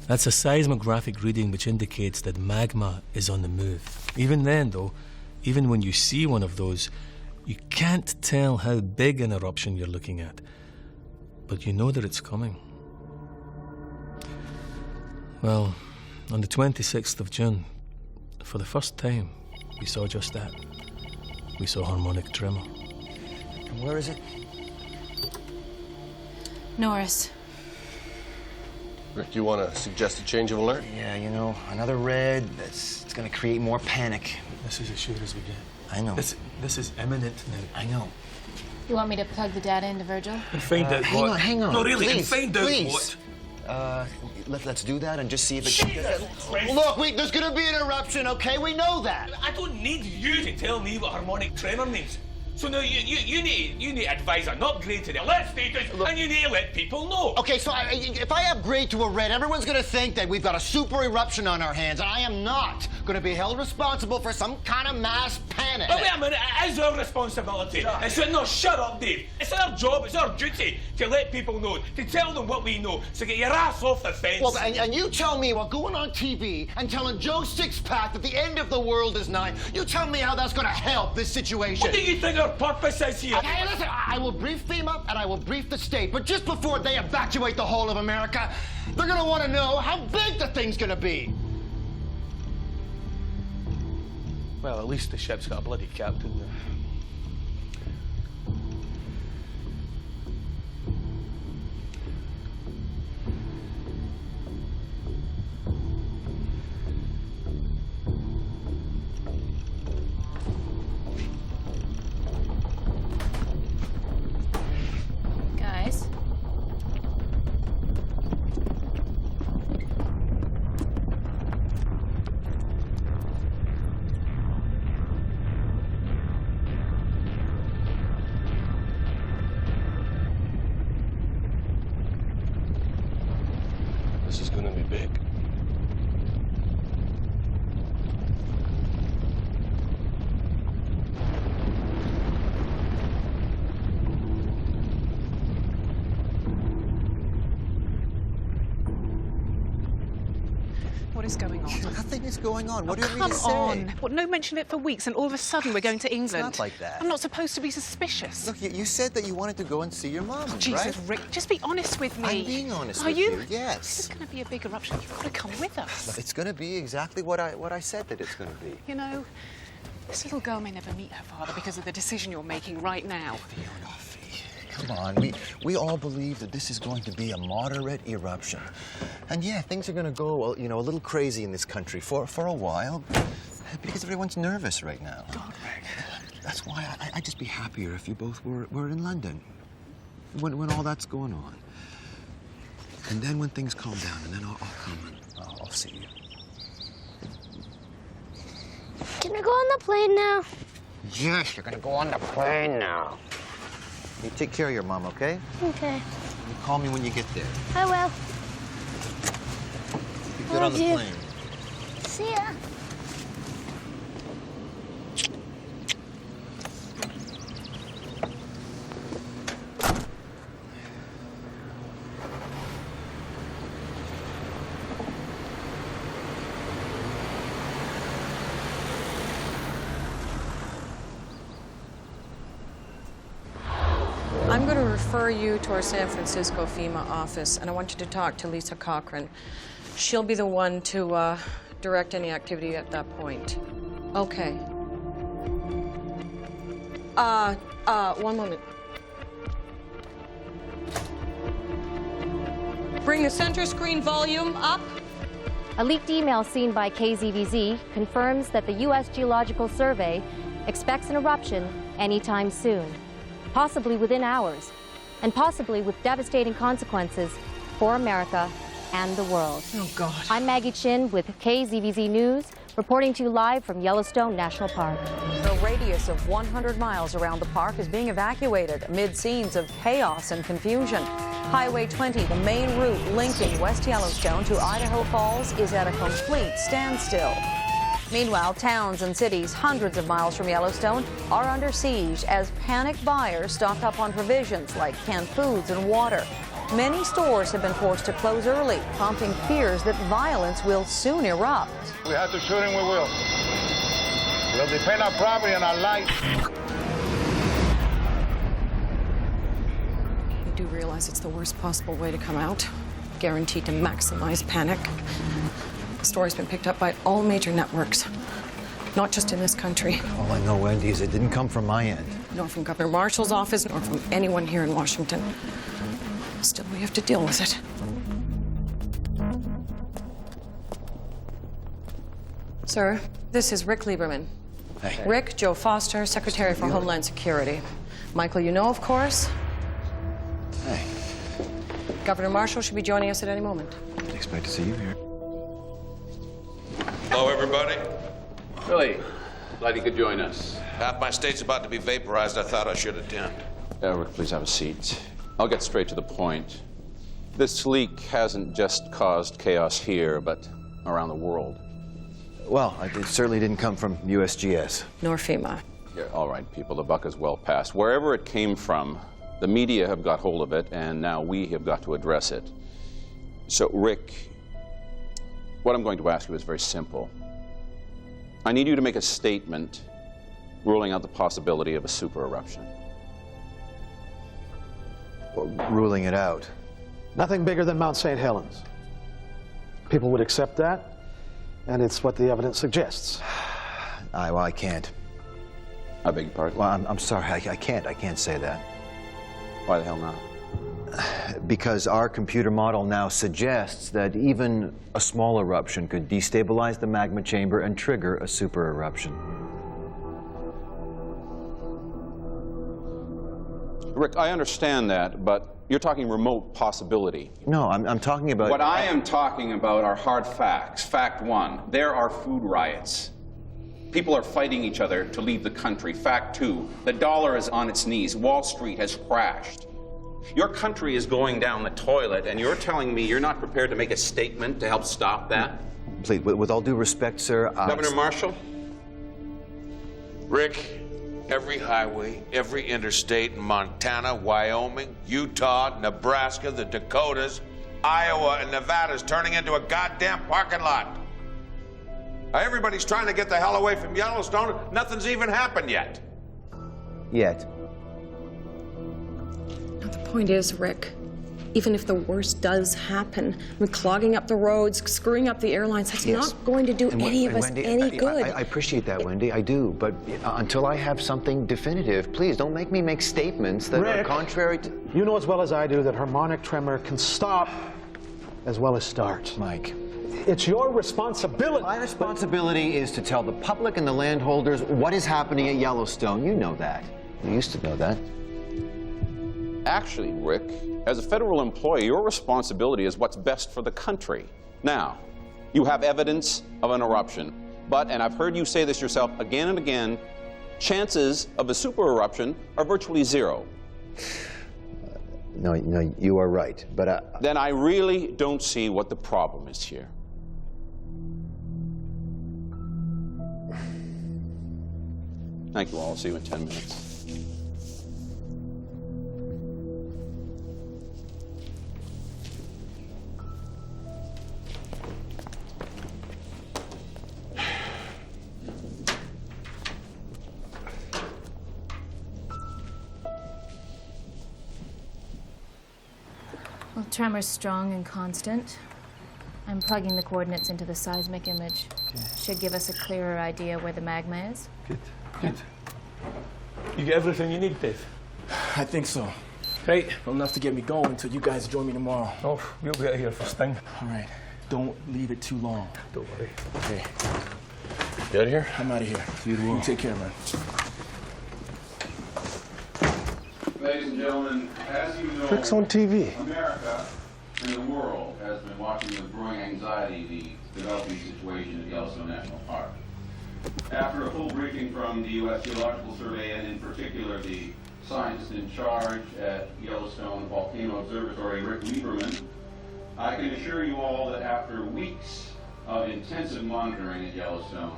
That's a seismographic reading which indicates that magma is on the move. Even then, though, even when you see one of those, you can't tell how big an eruption you're looking at, but you know that it's coming. Well, on the 26th of June, for the first time, we saw just that. We saw harmonic tremor. And where is it? Norris. Rick, you want to suggest a change of alert? Yeah, you know, another red, it's going to create more panic. This is as sure as we get. I know. This is imminent now. I know. You want me to plug the data into Virgil? And find out hang what... on, hang on. No, really, please, and find out please. what... Let's do that and just see if it... Look, there's going to be an eruption, okay? We know that. I don't need you to tell me what harmonic tremor means. So now you need to advise an upgrade to the alert status, and you need to let people know. Okay, so if I upgrade to a red, everyone's going to think that we've got a super eruption on our hands, and I am not going to be held responsible for some kind of mass panic. But wait a minute, it is our responsibility. No, shut up, Dave. It's our job, it's our duty to let people know, to tell them what we know, so get your ass off the fence. Well, and you tell me, going on TV and telling Joe Sixpack that the end of the world is nigh, you tell me how that's going to help this situation. What do you think our purpose is here? Hey, listen, I will brief FEMA and I will brief the state, but just before they evacuate the whole of America, they're going to want to know how big the thing's going to be. Well, at least the ship's got a bloody captain there. Guys? is going on? Nothing is going on. What do you want me to say? Come on. What, no mention of it for weeks, and all of a sudden we're going to England. It's not like that. I'm not supposed to be suspicious. Look, you said that you wanted to go and see your mom, Jesus, right? Rick, just be honest with me. I'm being honest Are with you? you, yes. This is going to be a big eruption. You've got to come with us. It's going to be exactly what I said that it's going to be. You know, this little girl may never meet her father because of the decision you're making right now. Come on, we all believe that this is going to be a moderate eruption. And yeah, things are going to go, you know, a little crazy in this country for a while because everyone's nervous right now. God, Rick. That's why I'd just be happier if you both were in London when all that's going on. And then when things calm down, and then I'll come and I'll see you. Can I go on the plane now? Yes, you're going to go on the plane now. You take care of your mom, okay? Okay. You call me when you get there. I will. Be good on the plane. See ya. I'm going to refer you to our San Francisco FEMA office, and I want you to talk to Lisa Cochran. She'll be the one to direct any activity at that point. Okay. One moment. Bring the center screen volume up. A leaked email seen by KZVZ confirms that the U.S. Geological Survey expects an eruption anytime soon, possibly within hours, and possibly with devastating consequences for America and the world. Oh, God. I'm Maggie Chin with KZVZ News, reporting to you live from Yellowstone National Park. The radius of 100 miles around the park is being evacuated amid scenes of chaos and confusion. Highway 20, the main route linking West Yellowstone to Idaho Falls, is at a complete standstill. Meanwhile, towns and cities hundreds of miles from Yellowstone are under siege as panic buyers stock up on provisions like canned foods and water. Many stores have been forced to close early, prompting fears that violence will soon erupt. We have to shoot him, we will. We'll defend our property and our life. You do realize it's the worst possible way to come out, guaranteed to maximize panic. The story's been picked up by all major networks, not just in this country. All I know, Wendy, is it didn't come from my end. Nor from Governor Marshall's office, nor from anyone here in Washington. Still, we have to deal with it. Sir, this is Rick Lieberman. Hey. Rick, Joe Foster, Secretary for Homeland Security. Michael, you know, of course. Hey. Governor Marshall should be joining us at any moment. Didn't expect to see you here. Hello, everybody. Billy, glad you could join us. Half my state's about to be vaporized. I thought I should attend. Rick, please have a seat. I'll get straight to the point. This leak hasn't just caused chaos here, but around the world. Well, it certainly didn't come from USGS. Nor FEMA. Yeah, all right, people, the buck is well past. Wherever it came from, the media have got hold of it, and now we have got to address it. So, Rick, what I'm going to ask you is very simple. I need you to make a statement ruling out the possibility of a super eruption. Well, ruling it out. Nothing bigger than Mount St. Helens. People would accept that, and it's what the evidence suggests. I can't. I beg your pardon? Well, I'm sorry, I can't say that. Why the hell not? Because our computer model now suggests that even a small eruption could destabilize the magma chamber and trigger a super eruption. Rick, I understand that, but you're talking remote possibility. No, I'm talking about... What I am talking about are hard facts. Fact one, there are food riots. People are fighting each other to leave the country. Fact two, the dollar is on its knees. Wall Street has crashed. Your country is going down the toilet, and you're telling me you're not prepared to make a statement to help stop that? Please, with all due respect, sir, Governor Marshall? Rick, every highway, every interstate in Montana, Wyoming, Utah, Nebraska, the Dakotas, Iowa, and Nevada is turning into a goddamn parking lot. Everybody's trying to get the hell away from Yellowstone. Nothing's even happened yet. Yet. Now, the point is, Rick, even if the worst does happen, with clogging up the roads, screwing up the airlines, that's not going to do any of us Wendy, any good. I appreciate that, Wendy. I do. But until I have something definitive, please don't make me make statements that are Rick, contrary to... You know as well as I do that harmonic tremor can stop as well as start. Mike. It's your responsibility. My responsibility is to tell the public and the landholders what is happening at Yellowstone. You know that. You used to know that. Actually, Rick, as a federal employee, your responsibility is what's best for the country. Now, you have evidence of an eruption, but, and I've heard you say this yourself again and again, chances of a super eruption are virtually zero. No, you are right, but... Then I really don't see what the problem is here. Thank you all. I'll see you in 10 minutes. Well, tremor's strong and constant. I'm plugging the coordinates into the seismic image. Okay. Should give us a clearer idea where the magma is. Good. Good. You get everything you need, Dave? I think so. Right. Well, enough to get me going until you guys join me tomorrow. Oh, we'll be out of here first thing. All right. Don't leave it too long. Don't worry. Okay. You out of here? I'm out of here. You take care, man. Ladies and gentlemen, as you know, Rick's on TV. America and the world has been watching with growing anxiety the developing situation at Yellowstone National Park. After a full briefing from the U.S. Geological Survey, and in particular the scientist in charge at Yellowstone Volcano Observatory, Rick Lieberman, I can assure you all that after weeks of intensive monitoring at Yellowstone,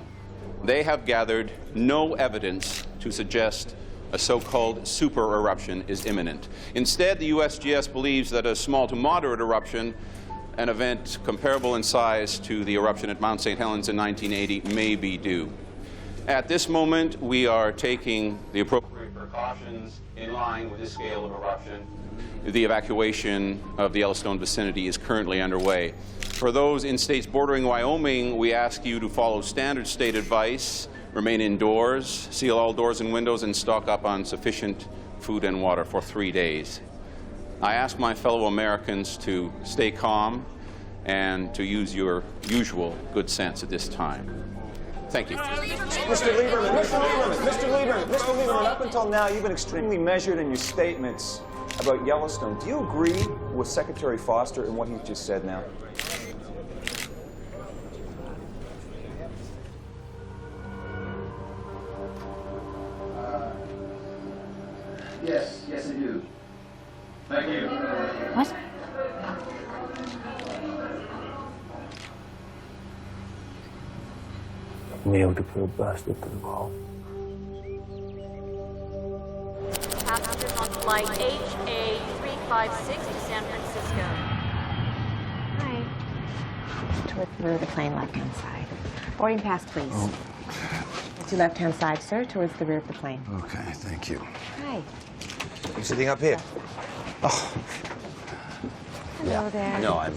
they have gathered no evidence to suggest a so-called super eruption is imminent. Instead, the USGS believes that a small to moderate eruption, an event comparable in size to the eruption at Mount St. Helens in 1980, may be due. At this moment, we are taking the appropriate precautions in line with this scale of eruption. The evacuation of the Yellowstone vicinity is currently underway. For those in states bordering Wyoming, we ask you to follow standard state advice, remain indoors, seal all doors and windows, and stock up on sufficient food and water for 3 days. I ask my fellow Americans to stay calm and to use your usual good sense at this time. Thank you. Mr. Lieberman, up until now, you've been extremely measured in your statements about Yellowstone. Do you agree with Secretary Foster in what he just said now? Yes, I do. Thank you. What? Nailed the poor bastard to the wall. Passengers on flight HA356 to San Francisco. Hi. Towards the rear of the plane, left-hand side. Boarding pass, please. Oh. To left-hand side, sir, towards the rear of the plane. Okay, thank you. Hi. You sitting up here? Oh. Hello there. No, I'm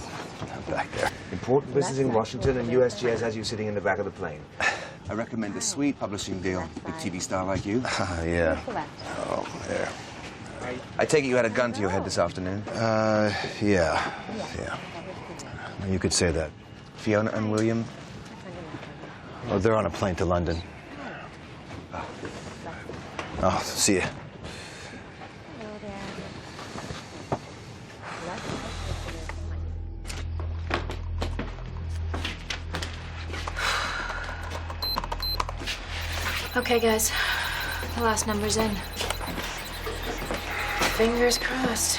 back there. Important business in Washington, and USGS has you sitting in the back of the plane. I recommend a sweet publishing deal. Big TV star like you. Yeah. Oh, there. I take it you had a gun to your head this afternoon? Yeah. You could say that. Fiona and William? Oh, they're on a plane to London. Oh, see ya. Okay, guys. The last number's in. Fingers crossed.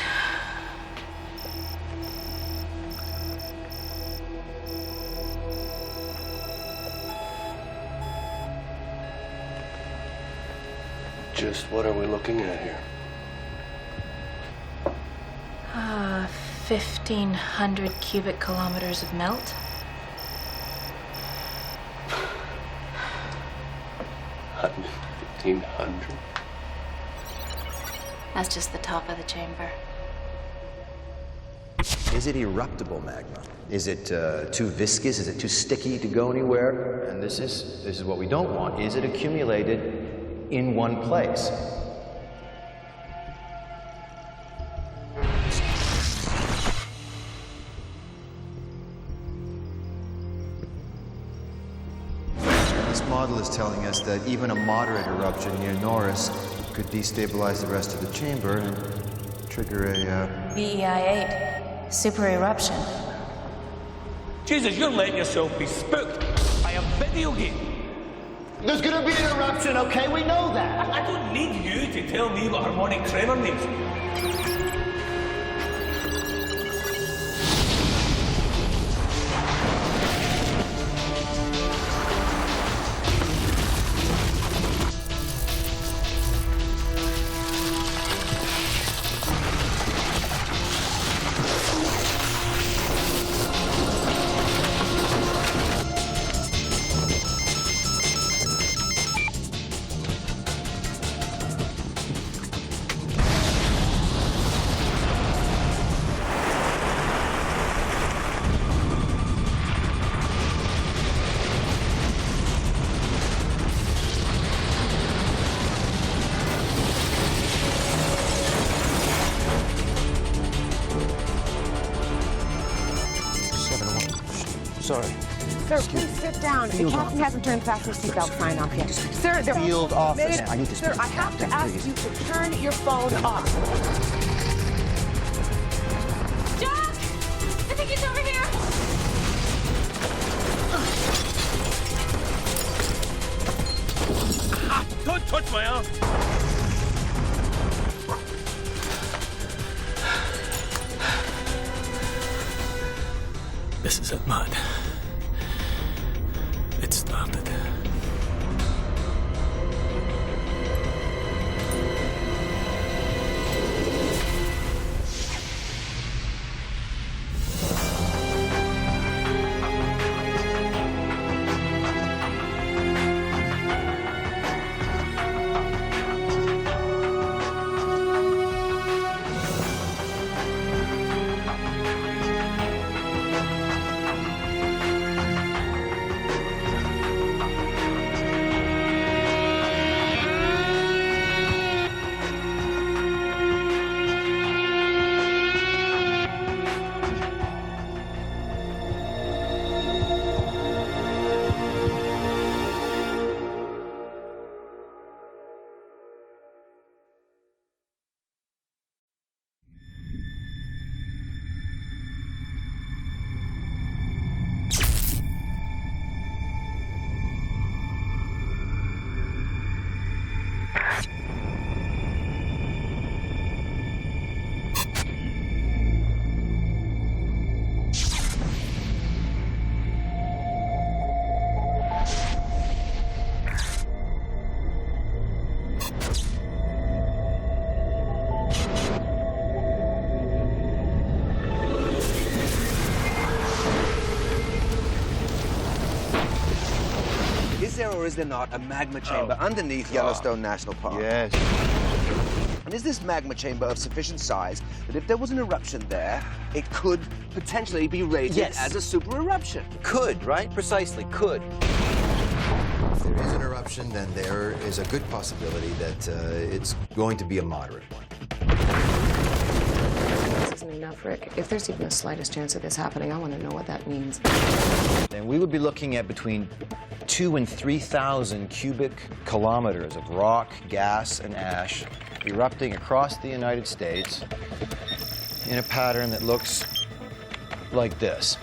Just what are we looking at here? 1,500 cubic kilometers of melt. 1,500. That's just the top of the chamber. Is it eruptible magma? Is it too viscous? Is it too sticky to go anywhere? And this is what we don't want. Is it accumulated in one place? This model is telling us that even a moderate eruption near Norris could destabilize the rest of the chamber and trigger a BEI-8, super eruption. Jesus, you're letting yourself be spooked by a video game. There's gonna be an eruption, okay? We know that. I don't need you to tell me what harmonic tremor means. Sorry. Sir, please sit down. The captain hasn't turned the fasten seatbelt sign off yet. Sir, there... Field office. I need to speak. Sir, I have to ask you to turn your phone off. Jack! I think he's over here! Ah, don't touch my arm! This is it, man. It started. Is there or is there not a magma chamber underneath Yellowstone National Park? Yes. And is this magma chamber of sufficient size that if there was an eruption there, it could potentially be rated as a super eruption? Could, right? Precisely, could. If there is an eruption, then there is a good possibility that it's going to be a moderate one. This isn't enough, Rick. If there's even the slightest chance of this happening, I want to know what that means. Then we would be looking at between 2,000 and 3,000 cubic kilometers of rock, gas, and ash erupting across the United States in a pattern that looks like this.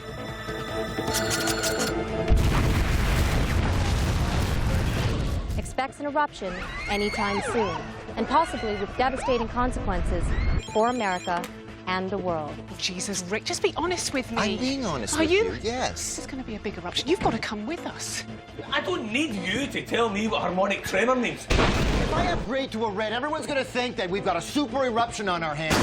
Expects an eruption anytime soon, and possibly with devastating consequences for America and the world. Oh, Jesus, Rick, just be honest with me. I'm being honest with you. Yes. This is going to be a big eruption. You've got to come with us. I don't need you to tell me what harmonic tremor means. If I agree to a raid, everyone's going to think that we've got a super eruption on our hands.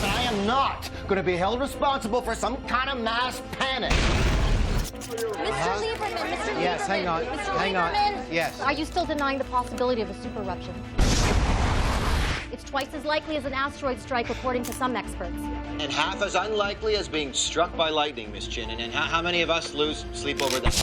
But I am not going to be held responsible for some kind of mass panic. Mr. Lieberman, Mr. Yes, Lieberman. hang on. Mr. Hang on. Lieberman. Yes. Are you still denying the possibility of a super eruption? It's twice as likely as an asteroid strike, according to some experts. And half as unlikely as being struck by lightning, Miss Chin. And how many of us lose sleep over that?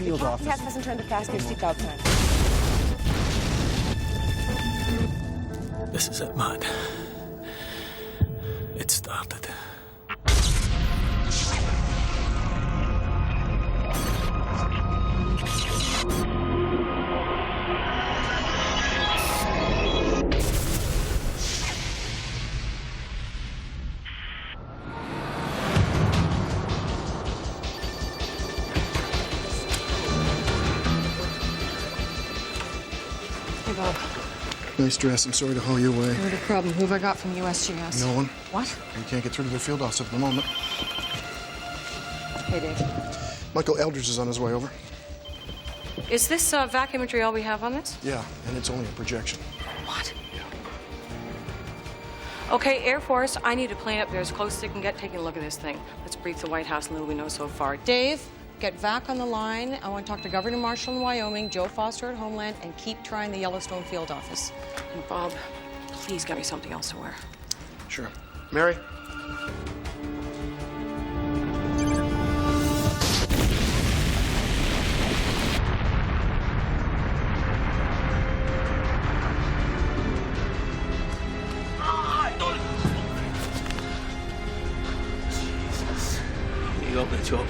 The captain hasn't turned to fasten your seatbelt sign. This is it, Matt. It started. Hey, Bob. Nice dress. I'm sorry to haul you away. Not a problem. Who have I got from USGS? No one. What? You can't get through to their field office at the moment. Hey, Dave. Michael Eldridge is on his way over. Is this vac imagery all we have on this? Yeah, and it's only a projection. What? Okay, Air Force, I need a plane up there as close as they can get taking a look at this thing. Let's brief the White House on what we know so far. Dave, get VAC on the line. I want to talk to Governor Marshall in Wyoming, Joe Foster at Homeland, and keep trying the Yellowstone field office. And Bob, please get me something else to wear. Sure. Mary? You got the chopper.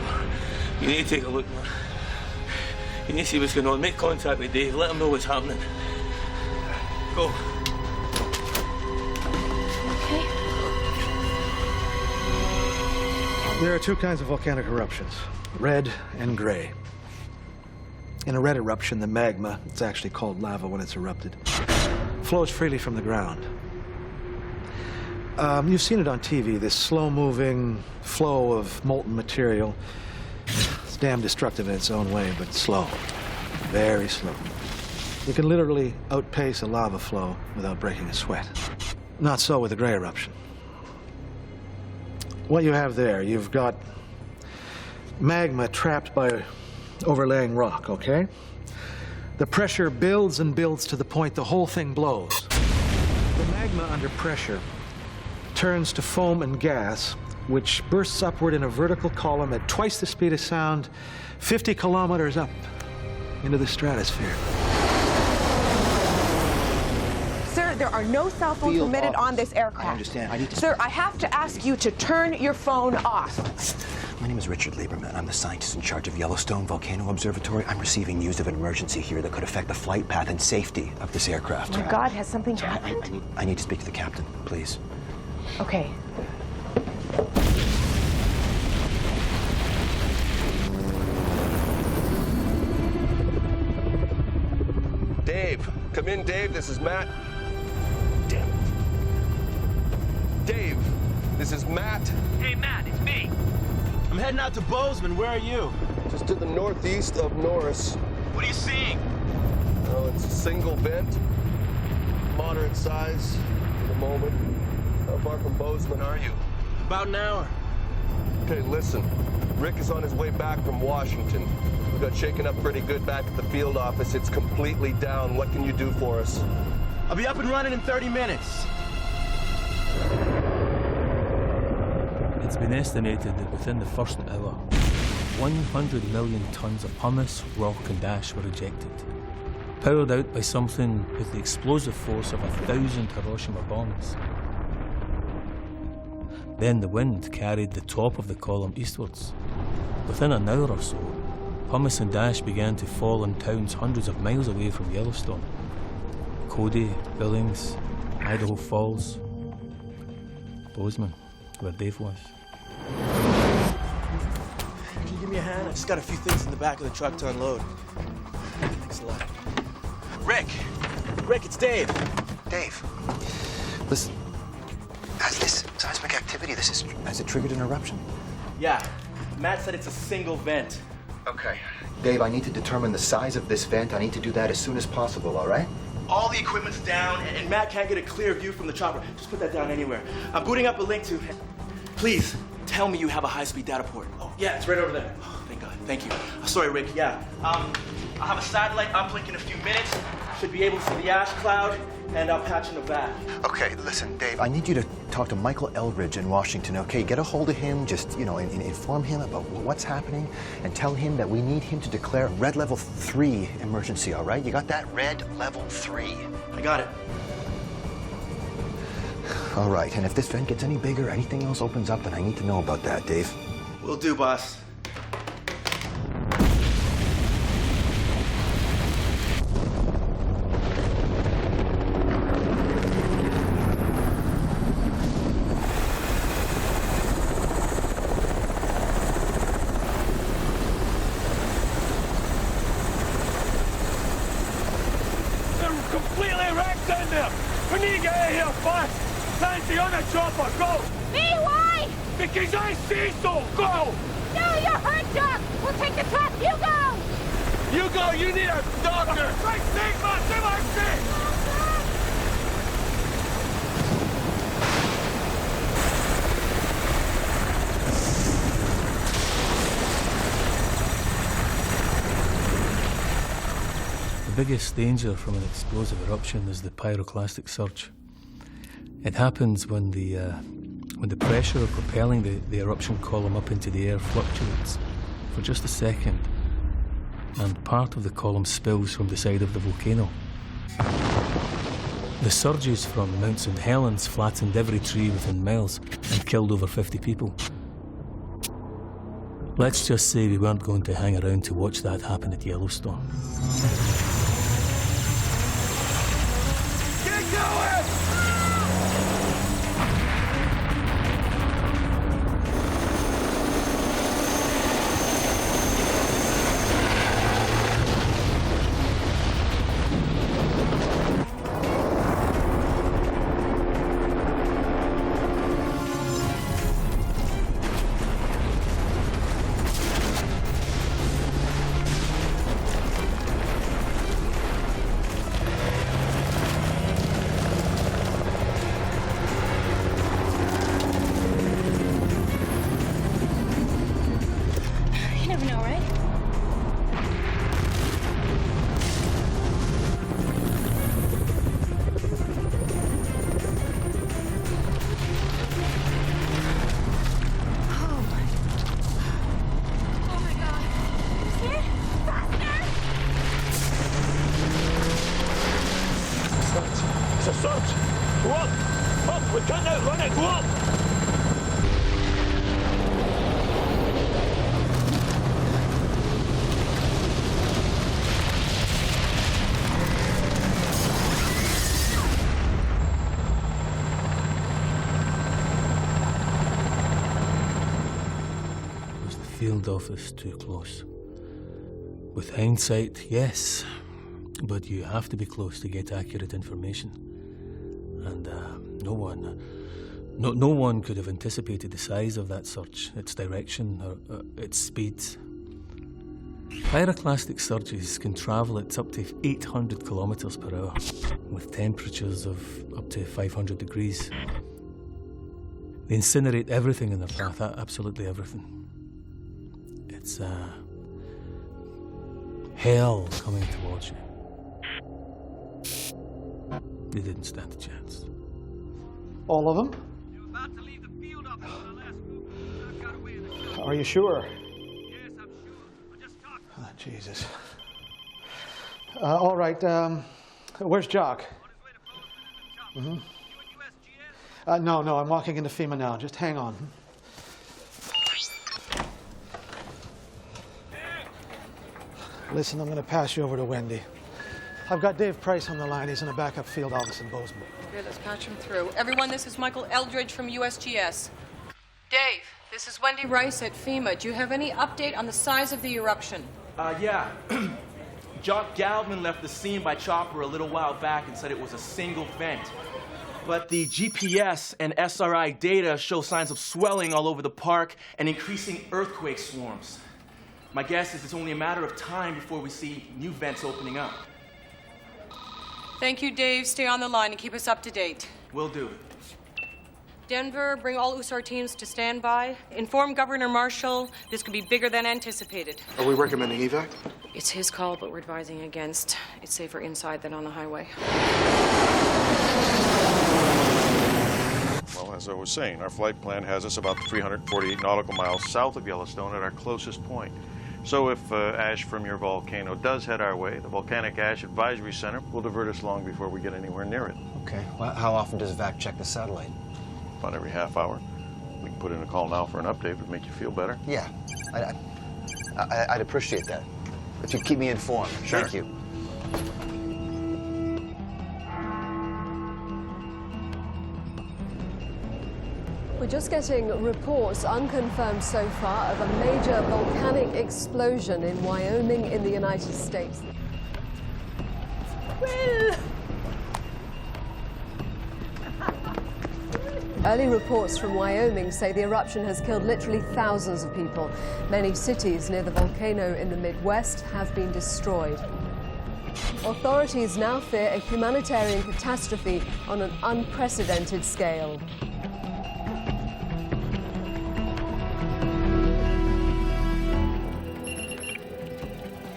You need to take a look, man. You need to see what's going on. Make contact with Dave. Let him know what's happening. Go. There are two kinds of volcanic eruptions, red and gray. In a red eruption, the magma, it's actually called lava when it's erupted, flows freely from the ground. You've seen it on TV, this slow-moving flow of molten material. It's damn destructive in its own way, but slow, very slow. You can literally outpace a lava flow without breaking a sweat. Not so with a gray eruption. What you have there, you've got magma trapped by overlaying rock, okay? The pressure builds and builds to the point the whole thing blows. The magma under pressure turns to foam and gas, which bursts upward in a vertical column at twice the speed of sound, 50 kilometers up into the stratosphere. Sir, there are no cell phones Field permitted office. on this aircraft. I understand. I need to... Sir, I have to ask you to turn your phone off. My name is Richard Lieberman. I'm the scientist in charge of Yellowstone Volcano Observatory. I'm receiving news of an emergency here that could affect the flight path and safety of this aircraft. Oh my God, has something happened? I need to speak to the captain, please. Okay. Dave, come in, Dave. This is Matt. Damn it. Dave, this is Matt. Hey, Matt, it's me. I'm heading out to Bozeman. Where are you? Just to the northeast of Norris. What are you seeing? Oh, it's a single vent, moderate size for the moment. How far from Bozeman are you? About an hour. Okay, listen. Rick is on his way back from Washington. We got shaken up pretty good back at the field office. It's completely down. What can you do for us? I'll be up and running in 30 minutes. It's been estimated that within the first hour, 100 million tons of pumice, rock and ash were ejected, powered out by something with the explosive force of 1,000 Hiroshima bombs. Then the wind carried the top of the column eastwards. Within an hour or so, pumice and ash began to fall in towns hundreds of miles away from Yellowstone. Cody, Billings, Idaho Falls, Bozeman, where Dave was. Can you give me a hand? I just got a few things in the back of the truck to unload. Thanks a lot. Rick! Rick, it's Dave. Dave, listen. How's this? seismic activity. Has it triggered an eruption? Yeah. Matt said it's a single vent. Okay. Dave, I need to determine the size of this vent. I need to do that as soon as possible, all right? All the equipment's down, and Matt can't get a clear view from the chopper. Just put that down anywhere. I'm booting up a link to... Please, tell me you have a high-speed data port. Oh, yeah, it's right over there. Oh, thank God. Thank you. Sorry, Rick. Yeah. I'll have a satellite uplink in a few minutes. Should be able to see the ash cloud, and I'll patch in the back. Okay, listen, Dave, I need you to talk to Michael Eldridge in Washington, okay? Get a hold of him, just, inform him about what's happening, and tell him that we need him to declare red level 3 emergency, all right? You got that? Red level 3. I got it. All right, and if this vent gets any bigger, anything else opens up, then I need to know about that, Dave. Will do, boss. Chopper, go! Me, why? Because I say so, go! No, you're hurt, Doc! We'll take the truck, you go! You go, you need a doctor! Right, Sigma, The biggest danger from an explosive eruption is the pyroclastic surge. It happens when the pressure of propelling the eruption column up into the air fluctuates for just a second, and part of the column spills from the side of the volcano. The surges from Mount St. Helens flattened every tree within miles and killed over 50 people. Let's just say we weren't going to hang around to watch that happen at Yellowstone. Get going! Field office too close. With hindsight, yes, but you have to be close to get accurate information. And no one could have anticipated the size of that surge, its direction, or its speed. Pyroclastic surges can travel at up to 800 kilometers per hour, with temperatures of up to 500 degrees. They incinerate everything in their path, absolutely everything. It's hell coming towards you. They didn't stand a chance. All of them? Are you sure? Yes, I'm sure. I'll just talk. Oh, Jesus. All right. Where's Jock? Mm-hmm. No, I'm walking into FEMA now. Just hang on. Listen, I'm going to pass you over to Wendy. I've got Dave Price on the line. He's in a backup field office in Bozeman. Okay, let's patch him through. Everyone, this is Michael Eldridge from USGS. Dave, this is Wendy Rice at FEMA. Do you have any update on the size of the eruption? Yeah. Jock Galvin left the scene by chopper a little while back and said it was a single vent. But the GPS and SRI data show signs of swelling all over the park and increasing earthquake swarms. My guess is it's only a matter of time before we see new vents opening up. Thank you, Dave. Stay on the line and keep us up to date. Will do. Denver, bring all USAR teams to standby. Inform Governor Marshall this could be bigger than anticipated. Are we recommending evac? It's his call, but we're advising against. It's safer inside than on the highway. Well, as I was saying, our flight plan has us about 348 nautical miles south of Yellowstone at our closest point. So if ash from your volcano does head our way, the Volcanic Ash Advisory Center will divert us long before we get anywhere near it. Okay. Well, how often does VAC check the satellite? About every half hour. We can put in a call now for an update if it make you feel better. Yeah. I'd appreciate that. If you'd keep me informed. Sure. Thank you. We're just getting reports, unconfirmed so far, of a major volcanic explosion in Wyoming in the United States. Will! Early reports from Wyoming say the eruption has killed literally thousands of people. Many cities near the volcano in the Midwest have been destroyed. Authorities now fear a humanitarian catastrophe on an unprecedented scale.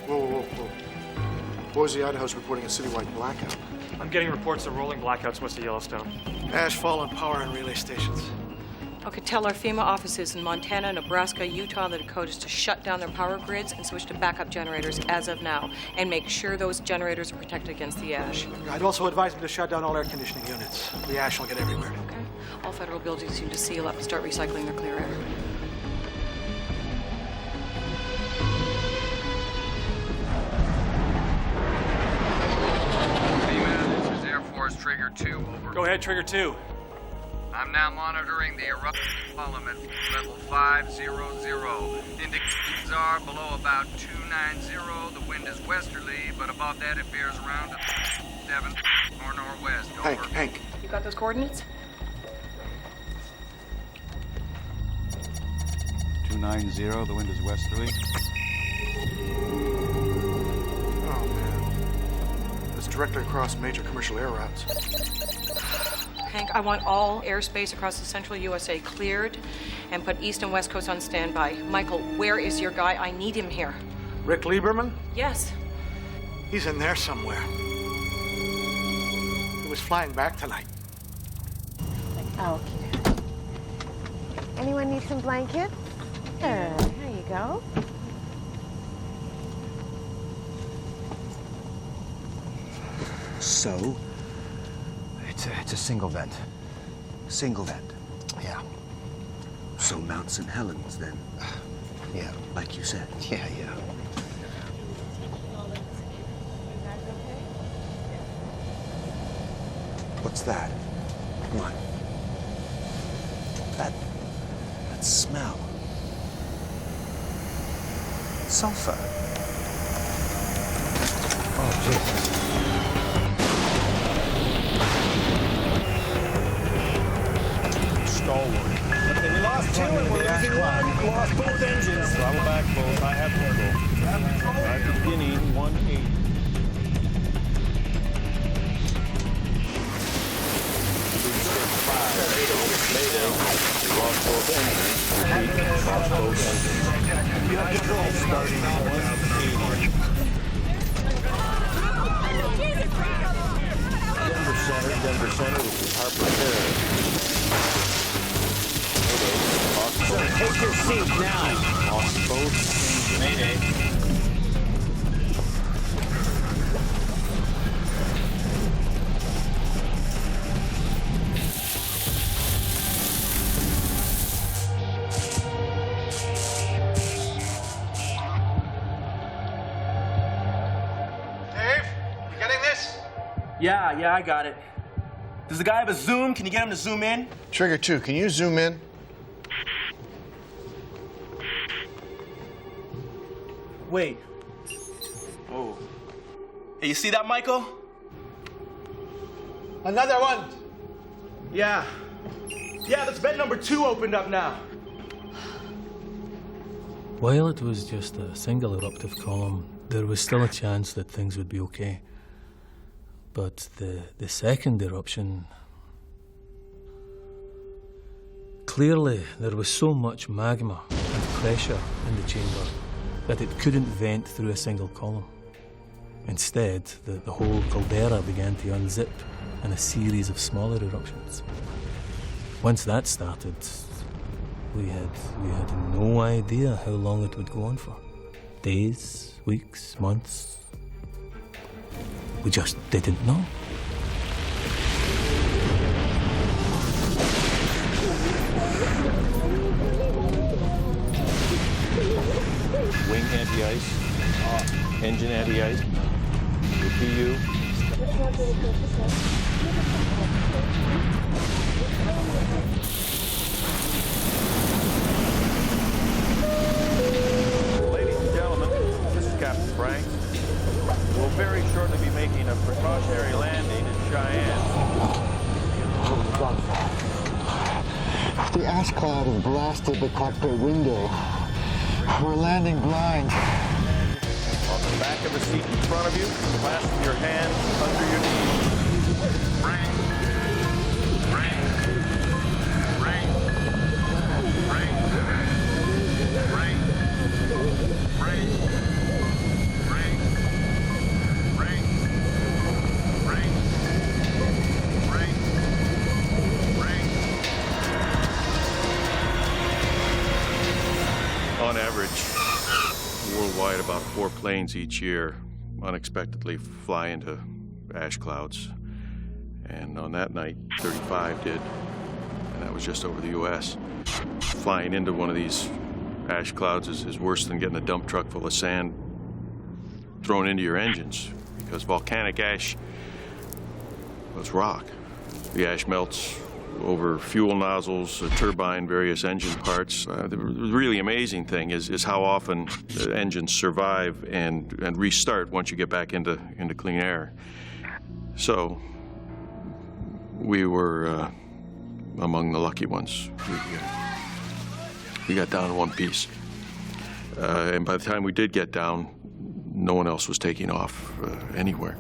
Whoa. Boise, Idaho's reporting a citywide blackout. I'm getting reports of rolling blackouts west of Yellowstone. Ash fall on power and relay stations. Okay, tell our FEMA offices in Montana, Nebraska, Utah, and the Dakotas to shut down their power grids and switch to backup generators as of now, and make sure those generators are protected against the ash. I'd also advise them to shut down all air conditioning units. The ash will get everywhere. Okay. All federal buildings need to seal up and start recycling their clear air. Trigger 2, over. Go ahead, Trigger 2. I'm now monitoring the eruption column at level 500. Indications are below about 290. The wind is westerly, but above that it veers around to 7 or northwest. Over. Hank. You got those coordinates? 290, the wind is westerly. Oh, man. It's directly across major commercial air routes. Hank, I want all airspace across the central USA cleared and put east and west coast on standby. Michael, where is your guy? I need him here. Rick Lieberman? Yes. He's in there somewhere. He was flying back tonight. Oh, okay. Anyone need some blanket? Here you go. So, it's a single vent. Single vent? Yeah. So Mount St. Helens, then? Yeah. Like you said? Yeah. What's that? What? That smell. Sulfur. Oh, Jesus. Stalwart. Okay, we lost two and we're losing one. We lost both engines. Throttle back, both. I have turbo. Right beginning, 180. We lost both engines. Lost both engines. You have control starting at 180. Denver Center, which is Harper Ferry. Sir, take your seat now. Lost both engines. Mayday. Yeah, I got it. Does the guy have a zoom? Can you get him to zoom in? Trigger 2, can you zoom in? Wait. Oh. Hey, you see that, Michael? Another one. Yeah. Yeah, that's vent number 2 opened up now. While it was just a single eruptive column, there was still a chance that things would be okay. But the second eruption... Clearly, there was so much magma and pressure in the chamber that it couldn't vent through a single column. Instead, the whole caldera began to unzip in a series of smaller eruptions. Once that started, we had no idea how long it would go on for. Days, weeks, months. We just didn't know. Wing anti-ice, engine anti-ice, PU. Ladies and gentlemen, this is Captain Frank. We'll very shortly be making a precautionary landing in Cheyenne. The ash cloud has blasted the cockpit window. We're landing blind. On the back of the seat in front of you, clasp your hands under your knees. On average, worldwide, about 4 planes each year unexpectedly fly into ash clouds. And on that night, 35 did, and that was just over the U.S. Flying into one of these ash clouds is worse than getting a dump truck full of sand thrown into your engines, because volcanic ash, well, it's rock. The ash melts over fuel nozzles, a turbine, various engine parts. The really amazing thing is how often the engines survive and restart once you get back into clean air. So we were among the lucky ones. We got down in one piece. And by the time we did get down, no one else was taking off anywhere.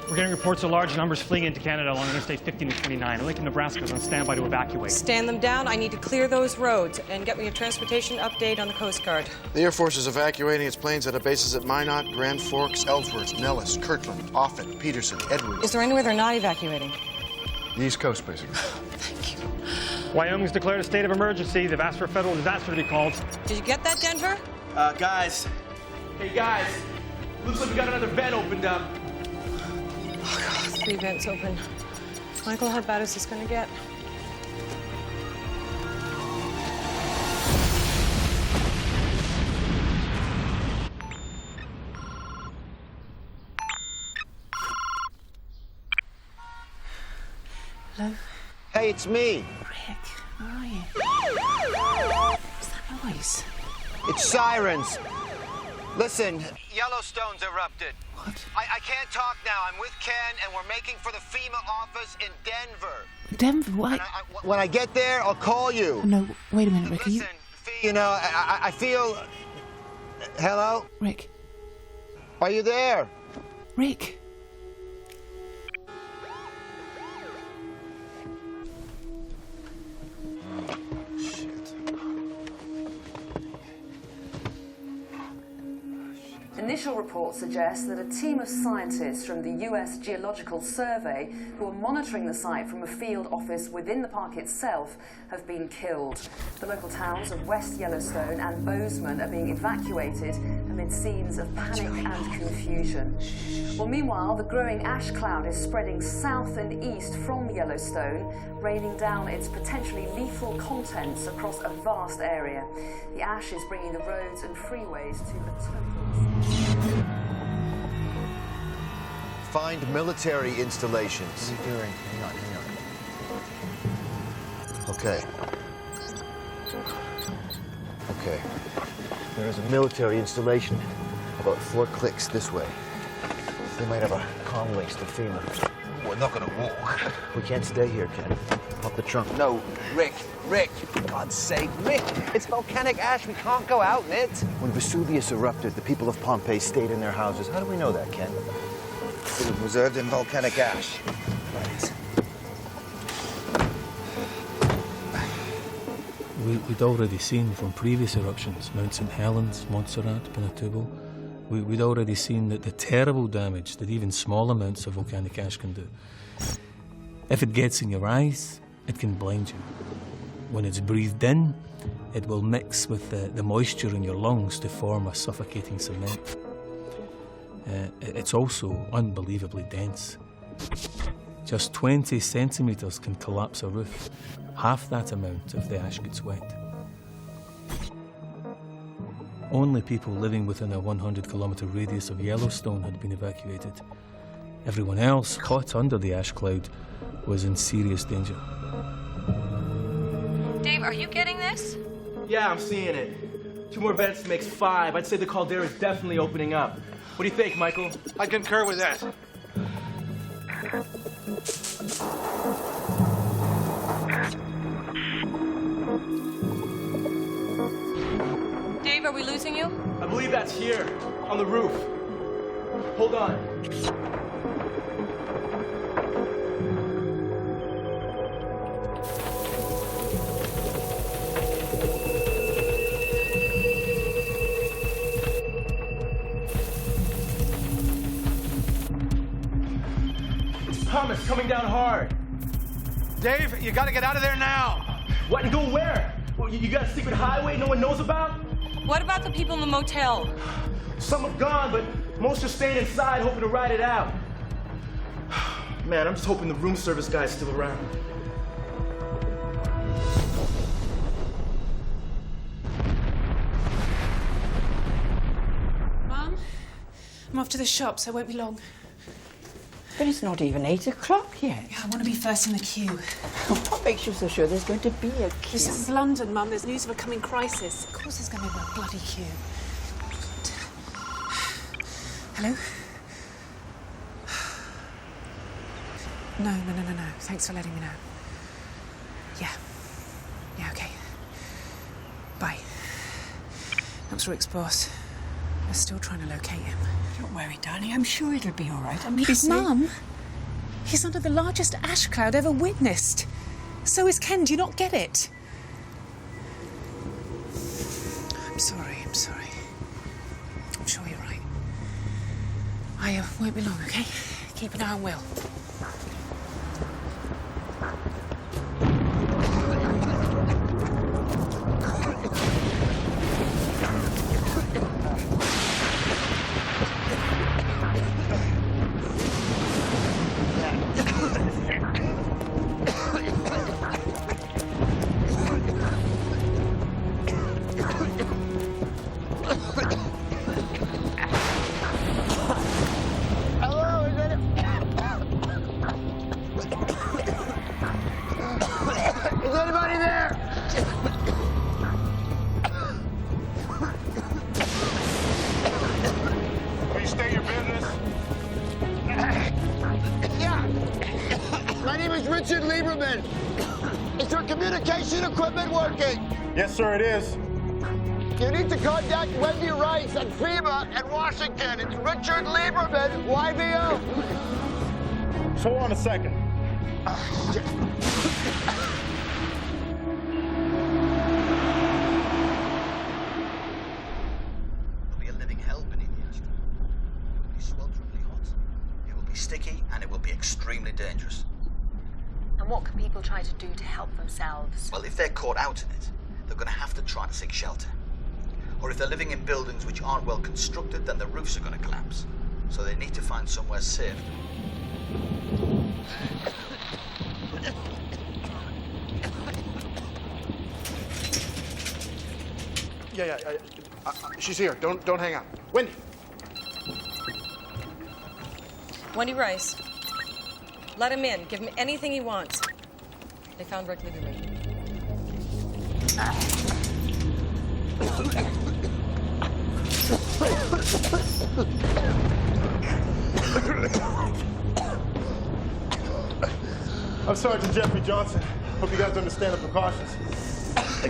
We're getting reports of large numbers fleeing into Canada along Interstate 15 and 29. Lincoln, Nebraska is on standby to evacuate. Stand them down. I need to clear those roads and get me a transportation update on the Coast Guard. The Air Force is evacuating its planes out of bases at Minot, Grand Forks, Ellsworth, Nellis, Kirtland, Offutt, Peterson, Edwards. Is there anywhere they're not evacuating? The East Coast, basically. Thank you. Wyoming's declared a state of emergency. They've asked for a federal disaster to be called. Did you get that, Denver? Guys. Hey, guys. Looks like we got another vent opened up. Oh, God, 3 vents open. Michael, how bad is this going to get? Hello? Hey, it's me. Rick, where are you? What's that noise? It's sirens. Listen, Yellowstone's erupted. What? I can't talk now. I'm with Ken, and we're making for the FEMA office in Denver. Denver? Why? When I get there, I'll call you. No, wait a minute, Rick. Listen, you know, I feel... Hello? Rick. Are you there? Rick. Initial reports suggest that a team of scientists from the US Geological Survey, who are monitoring the site from a field office within the park itself, have been killed. The local towns of West Yellowstone and Bozeman are being evacuated amid scenes of panic and confusion. Well, meanwhile, the growing ash cloud is spreading south and east from Yellowstone, raining down its potentially lethal contents across a vast area. The ash is bringing the roads and freeways to a total... Find military installations. What are you doing? Hang on. Okay. Okay. There is a military installation about 4 clicks this way. They might have a comm links to FEMA. We're not gonna walk. We can't stay here, Ken. Pop the trunk. No, Rick, for God's sake, Rick, it's volcanic ash. We can't go out in it. When Vesuvius erupted, the people of Pompeii stayed in their houses. How do we know that, Ken? It was preserved in volcanic ash. Right. We'd already seen from previous eruptions, Mount St. Helens, Montserrat, Pinatubo, we'd already seen that the terrible damage that even small amounts of volcanic ash can do. If it gets in your eyes, it can blind you. When it's breathed in, it will mix with the moisture in your lungs to form a suffocating cement. It's also unbelievably dense. Just 20 centimetres can collapse a roof, half that amount if the ash gets wet. Only people living within a 100-kilometre radius of Yellowstone had been evacuated. Everyone else, caught under the ash cloud, was in serious danger. Dave, are you getting this? Yeah, I'm seeing it. 2 more vents makes 5. I'd say the caldera is definitely opening up. What do you think, Michael? I concur with that. Dave, are we losing you? I believe that's here, on the roof. Hold on. Thomas, coming down hard. Dave, you gotta get out of there now. What, and go where? Well, you got a secret highway no one knows about? What about the people in the motel? Some have gone, but most are staying inside hoping to ride it out. Man, I'm just hoping the room service guy's still around. Mum, I'm off to the shops. I won't be long. But it's not even 8 o'clock yet. Yeah, I want to be first in the queue. What makes you so sure there's going to be a queue? This is London, Mum. There's news of a coming crisis. Of course there's going to be a bloody queue. Hello? No. Thanks for letting me know. Yeah, okay. Bye. That's Rick's boss. We're still trying to locate him. Don't worry, darling. I'm sure it'll be all right. Mum, he's under the largest ash cloud ever witnessed. So is Ken. Do you not get it? I'm sorry. I'm sure you're right. I won't be long, okay? Keep an eye on Will. Yes, sir, it is. You need to contact Wendy Rice at FEMA in Washington. It's Richard Lieberman, YVO. So hold on a second. There'll be a living hell beneath the asteroid. It will be swelteringly hot. It will be sticky, and it will be extremely dangerous. And what can people try to do to help themselves? Well, if they're caught out in it, they're going to have to try to seek shelter. Or if they're living in buildings which aren't well constructed, then the roofs are going to collapse. So they need to find somewhere safe. Yeah. She's here. Don't hang up. Wendy. Wendy Rice. Let him in. Give him anything he wants. They found Rick Lieberman. I'm Sergeant Jeffrey Johnson. Hope you guys understand the precautions.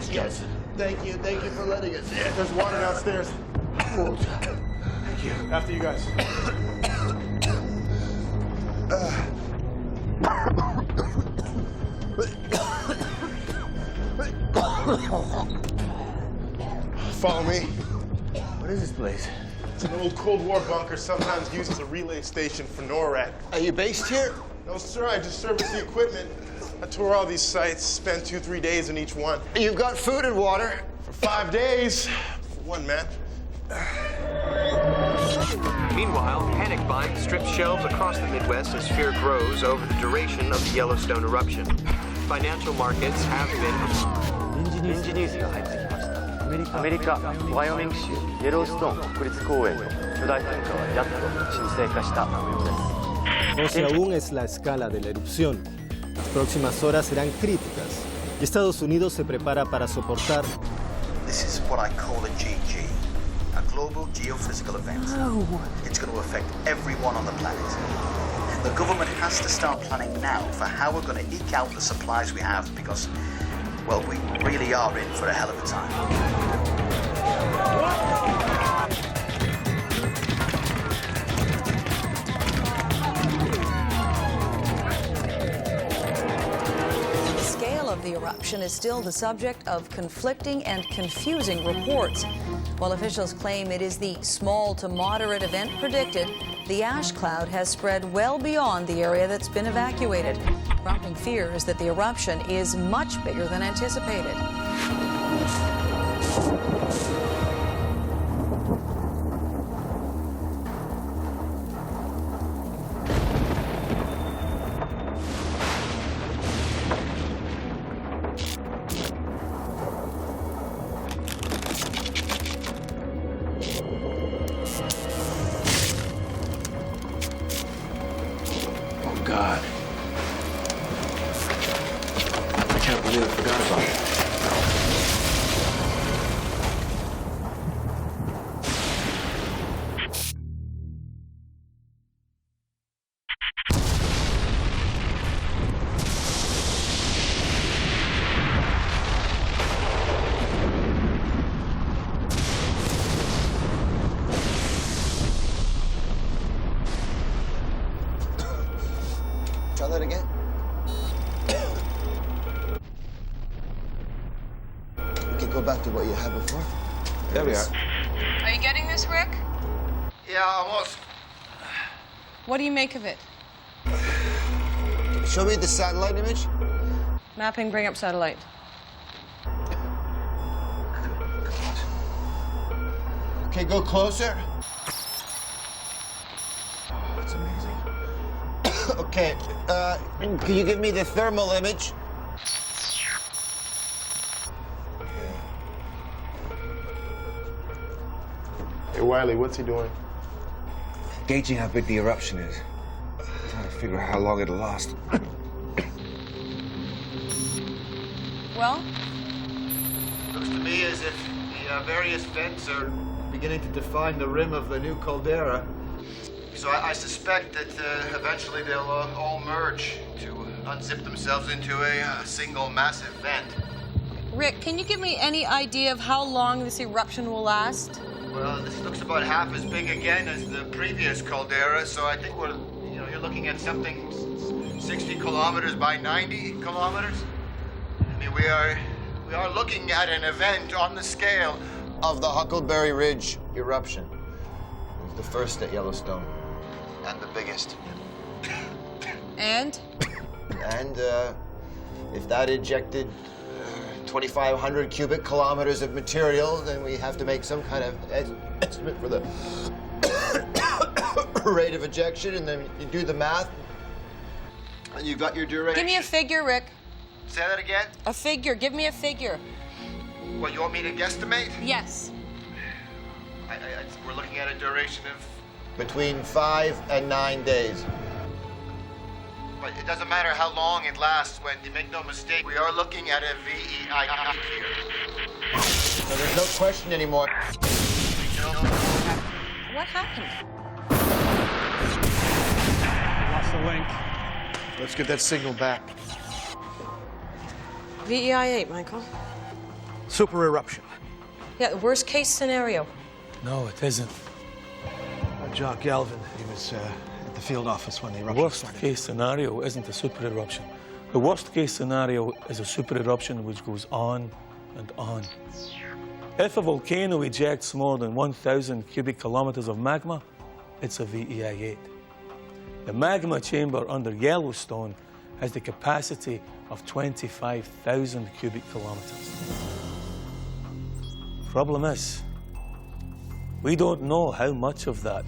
Yes. Thank you for letting us in. There's water downstairs. Thank you. After you guys. Follow me. What is this place? It's an old Cold War bunker, sometimes used as a relay station for NORAD. Are you based here? No, sir, I just service the equipment. I tour all these sites, spend 2-3 days in each one. You've got food and water? For 5 days. For one man. Meanwhile, panic buying strips shelves across the Midwest as fear grows over the duration of the Yellowstone eruption. Financial markets have been... 臨時ニュースが入ってきました。アメリカ・ワイオミング州イエローストーン国立公園の巨大噴火はやっと沈静化した模様です。 No sé aún es la escala de la erupción. Las próximas horas serán críticas y Estados Unidos se prepara para soportar. This is what I call a GG, a global geophysical event. It's going to affect everyone on the planet. The government has to start planning now for how we're going to eke out the supplies we have because, well, we really are in for a hell of a time. The scale of the eruption is still the subject of conflicting and confusing reports. While officials claim it is the small to moderate event predicted, the ash cloud has spread well beyond the area that's been evacuated, prompting fears that the eruption is much bigger than anticipated. God. I can't believe I forgot about it. Try that again. We can go back to what you had before. There we are. Are you getting this, Rick? Yeah, almost. What do you make of it? Show me the satellite image. Mapping, bring up satellite. Okay, go closer. That's amazing. Okay, can you give me the thermal image? Hey, Wiley, what's he doing? Gauging how big the eruption is. Trying to figure out how long it'll last. Well? Looks to me as if the various vents are beginning to define the rim of the new caldera. So I suspect that eventually they'll all merge to unzip themselves into a single massive vent. Rick, can you give me any idea of how long this eruption will last? Well, this looks about half as big again as the previous caldera, so I think you're looking at something 60 kilometers by 90 kilometers. I mean, we are looking at an event on the scale of the Huckleberry Ridge eruption. It was the first at Yellowstone. And the biggest. And? And if that ejected 2,500 cubic kilometers of material, then we have to make some kind of estimate for the rate of ejection, and then you do the math, and you've got your duration. Give me a figure, Rick. Say that again? A figure. Give me a figure. What, you want me to guesstimate? Yes. We're looking at a duration of between 5 and 9 days. but it doesn't matter how long it lasts, Wendy. Make no mistake, we are looking at a VEI here. So there's no question anymore. What happened? Lost the link. Let's get that signal back. VEI 8, Michael. Super eruption. Yeah, the worst case scenario. No, it isn't. Jock Galvin, he was at the field office when the The eruption worst started. case scenario isn't a super eruption. The worst case scenario is a super eruption which goes on and on. If a volcano ejects more than 1,000 cubic kilometers of magma, it's a VEI 8. The magma chamber under Yellowstone has the capacity of 25,000 cubic kilometers. Problem is, we don't know how much of that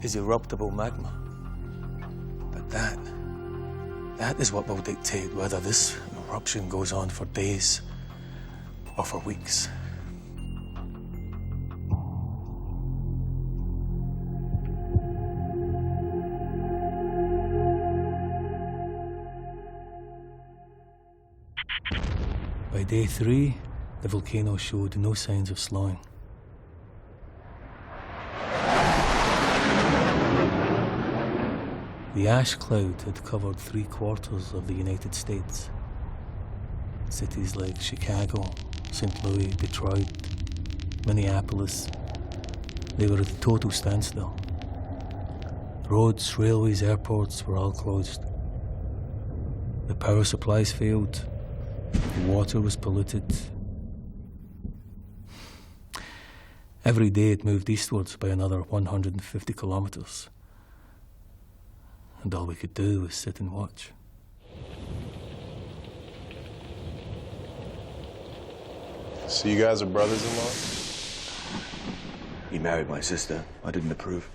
is eruptible magma. But that is what will dictate whether this eruption goes on for days or for weeks. By day 3, the volcano showed no signs of slowing. The ash cloud had covered 3/4 of the United States. Cities like Chicago, St. Louis, Detroit, Minneapolis, they were at a total standstill. Roads, railways, airports were all closed. The power supplies failed. The water was polluted. Every day it moved eastwards by another 150 kilometers. And all we could do was sit and watch. So you guys are brothers-in-law? He married my sister. I didn't approve.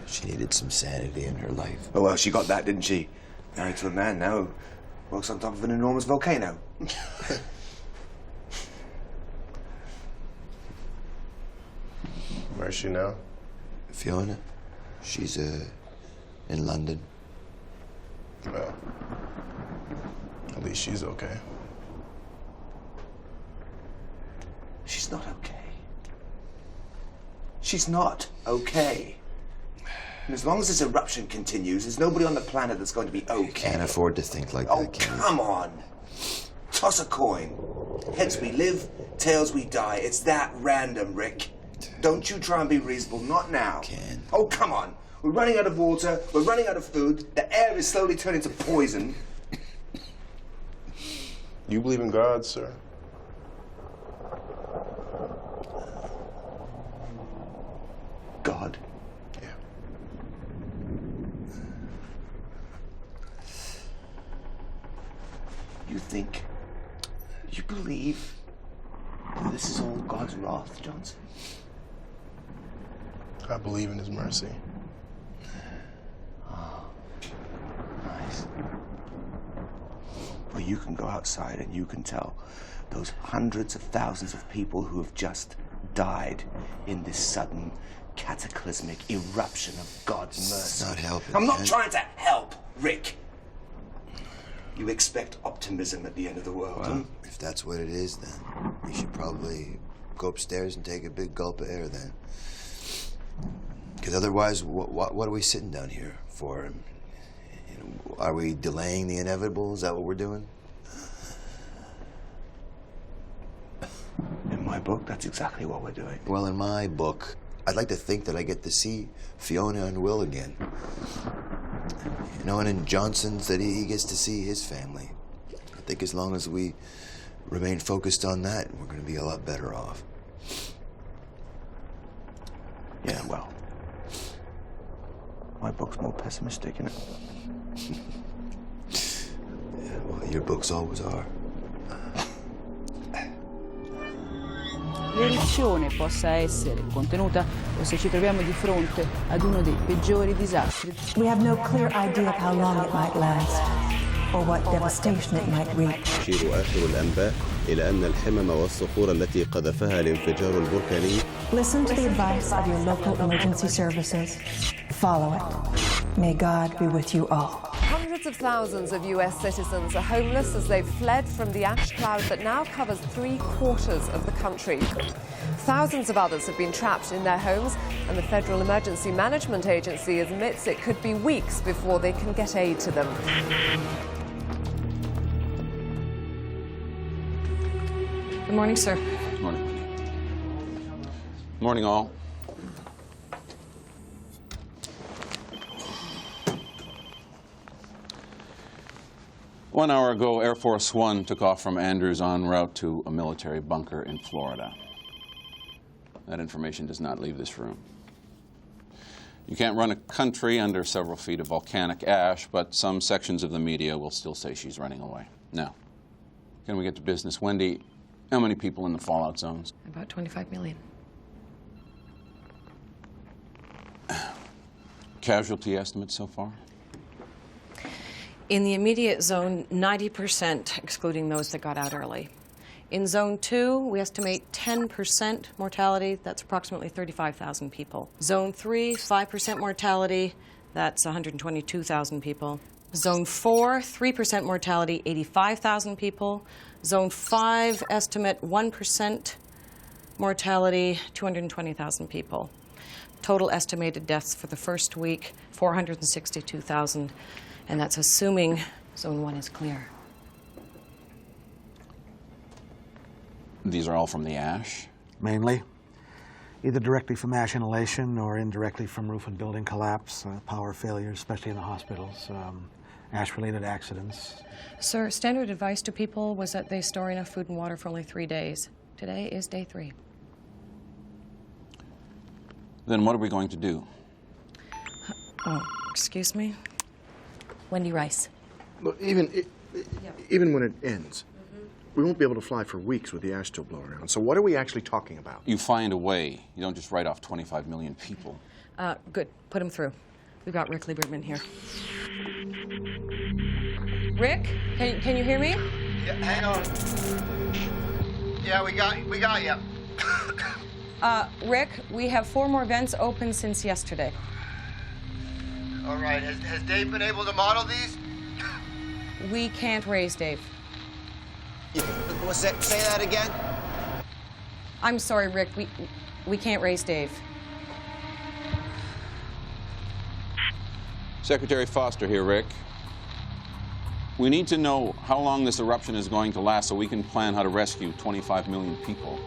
She needed some sanity in her life. Oh, well, she got that, didn't she? Married to a man now who works on top of an enormous volcano. Where's she now? Fiona, she's in London. Well, at least she's okay. She's not okay. She's not okay. And as long as this eruption continues, there's nobody on the planet that's going to be okay. Can't afford to think like Oh, that, can you? come on. Toss a coin. Heads we live, tails we die. It's that random, Rick. Don't you try and be reasonable. Not now. Can. Oh, come on. We're running out of water. We're running out of food. The air is slowly turning to poison. You believe in God, sir? God. Yeah. You think, you believe that this is all God's wrath, Johnson? I believe in his mercy. Oh, nice. Well, you can go outside and you can tell those hundreds of thousands of people who have just died in this sudden, cataclysmic eruption of God's mercy. It's not helping. I'm not man. trying to help, Rick. You expect optimism at the end of the world, huh? Well, if that's what it is, then you should probably go upstairs and take a big gulp of air then. Because otherwise, what are we sitting down here for? You know, are we delaying the inevitable? Is that what we're doing? In my book, that's exactly what we're doing. Well, in my book, I'd like to think that I get to see Fiona and Will again. You know, and in Johnson's, that he gets to see his family. I think as long as we remain focused on that, we're going to be a lot better off. Yeah, well, my book's more pessimistic, isn't it? Yeah, well, your books always are. L'eruzione possa essere contenuta o se ci troviamo di fronte ad uno dei peggiori disastri. We have no clear idea of how long it might last or what devastation it might reach. تشير آخر الأنباء إلى أن الحمم والصخور التي قذفها الانفجار البركاني. Listen to the advice of your local emergency services. Follow it. May God be with you all. Hundreds of thousands of US citizens are homeless as they've fled from the ash cloud that now covers 3/4 of the country. Thousands of others have been trapped in their homes, and the Federal Emergency Management Agency admits it could be weeks before they can get aid to them. Good morning, sir. Good morning. Morning, all. One hour ago, Air Force One took off from Andrews en route to a military bunker in Florida. That information does not leave this room. You can't run a country under several feet of volcanic ash, but some sections of the media will still say she's running away. Now, can we get to business? Wendy, how many people in the fallout zones? About 25 million. Casualty estimates so far? In the immediate zone, 90%, excluding those that got out early. In Zone 2, we estimate 10% mortality. That's approximately 35,000 people. Zone 3, 5% mortality. That's 122,000 people. Zone 4, 3% mortality, 85,000 people. Zone 5, estimate 1% mortality, 220,000 people. Total estimated deaths for the first week, 462,000. And that's assuming Zone 1 is clear. These are all from the ash? Mainly. Either directly from ash inhalation or indirectly from roof and building collapse, power failures, especially in the hospitals, ash-related accidents. Sir, standard advice to people was that they store enough food and water for only 3 days. Today is day 3. Then what are we going to do? Oh, excuse me? Wendy Rice. Look, even when it ends, we won't be able to fly for weeks with the ash still blowing around. So what are we actually talking about? You find a way. You don't just write off 25 million people. Good. Put him through. We've got Rick Lieberman here. Rick, can you hear me? Yeah, hang on. Yeah, we got you. Rick, we have 4 more vents open since yesterday. All right. Has Dave been able to model these? We can't raise Dave. Say that again? I'm sorry, Rick. We can't raise Dave. Secretary Foster here, Rick. We need to know how long this eruption is going to last so we can plan how to rescue 25 million people.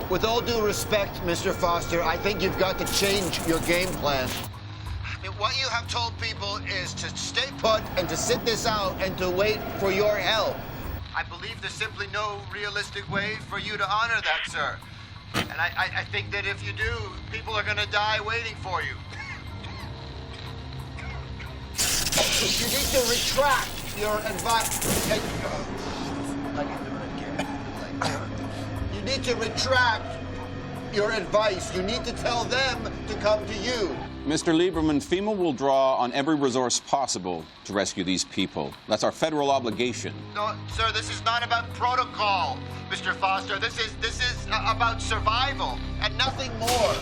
With all due respect, Mr. Foster, I think you've got to change your game plan. I mean, what you have told people is to stay put and to sit this out and to wait for your help. I believe there's simply no realistic way for you to honor that, sir. And I think that if you do, people are going to die waiting for you. You need to retract your advice. I can do it again. You need to retract your advice. You need to tell them to come to you. Mr. Lieberman, FEMA will draw on every resource possible to rescue these people. That's our federal obligation. No, sir, this is not about protocol, Mr. Foster. This is about survival and nothing more.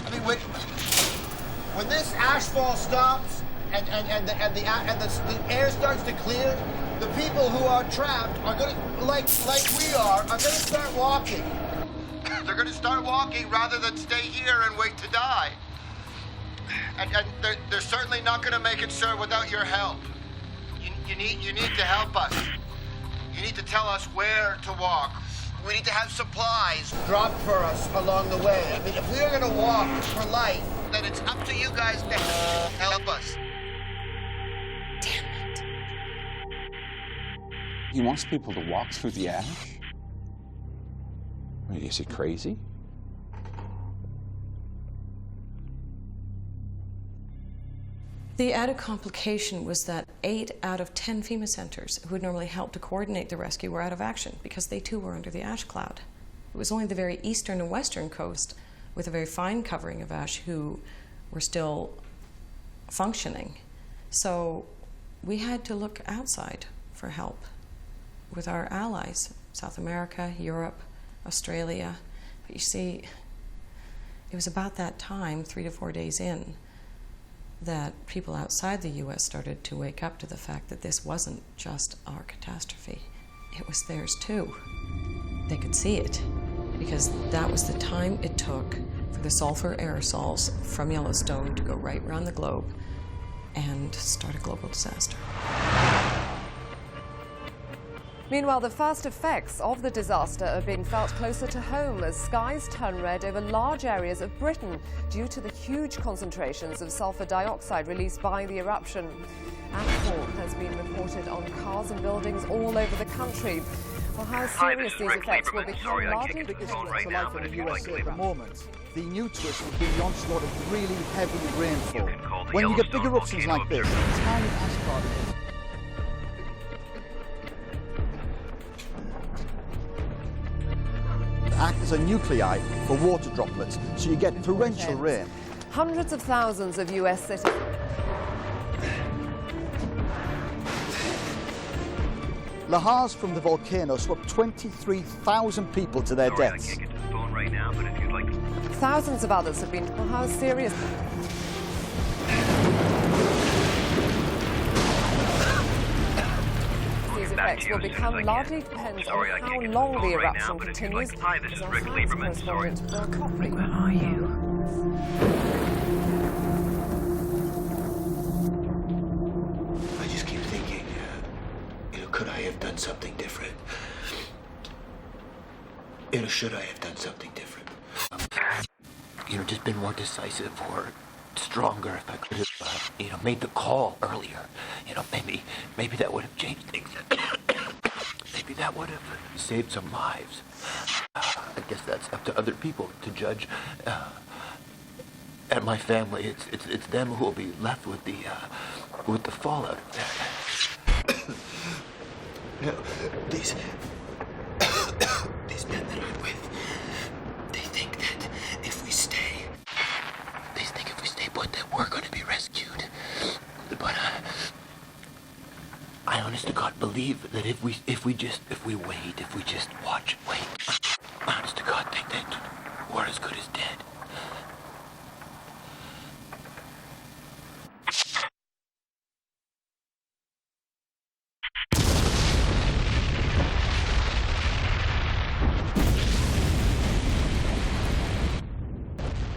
I mean, when this ashfall stops and the air starts to clear, the people who are trapped are going to, like we are going to start walking. They're going to start walking rather than stay here and wait to die. And they're certainly not going to make it, sir, without your help. You need to help us. You need to tell us where to walk. We need to have supplies dropped for us along the way. I mean, if we are going to walk for life, then it's up to you guys to help us. Damn it. He wants people to walk through the ash? Wait, is he crazy? The added complication was that 8 out of 10 FEMA centers who would normally help to coordinate the rescue were out of action because they too were under the ash cloud. It was only the very eastern and western coast with a very fine covering of ash who were still functioning. So we had to look outside for help with our allies, South America, Europe, Australia. But you see, it was about that time, 3 to 4 days in, that people outside the U.S. started to wake up to the fact that this wasn't just our catastrophe. It was theirs too. They could see it, because that was the time it took for the sulfur aerosols from Yellowstone to go right around the globe and start a global disaster. Meanwhile, the first effects of the disaster are being felt closer to home as skies turn red over large areas of Britain due to the huge concentrations of sulfur dioxide released by the eruption. Ashfall has been reported on cars and buildings all over the country. Well, how serious these effects will become largely depends on right now, but if you'd like to at the moment. The new twist will be the onslaught of really heavy rainfall. When you get big eruptions like this, tiny ash particles act as a nuclei for water droplets, so you get torrential rain. Hundreds of thousands of US citizens. Lahars from the volcano swept 23,000 people to their deaths. Thousands of others have been. Well, how serious? These effects will become largely depends on how long the eruption continues. As our science correspondent Bill Copley. Where are you? I just keep thinking, could I have done something different? Should I have done something different? Just been more decisive or stronger if I could have, made the call earlier. Maybe that would have changed things. Maybe that would have saved some lives. I guess that's up to other people to judge. And my family, it's them who will be left with the fallout of that. These men that I'm with, they think that if we stay put, that we're going to be rescued. But I honest to God believe that if we just watch and wait, I honest to God think that we're as good as dead.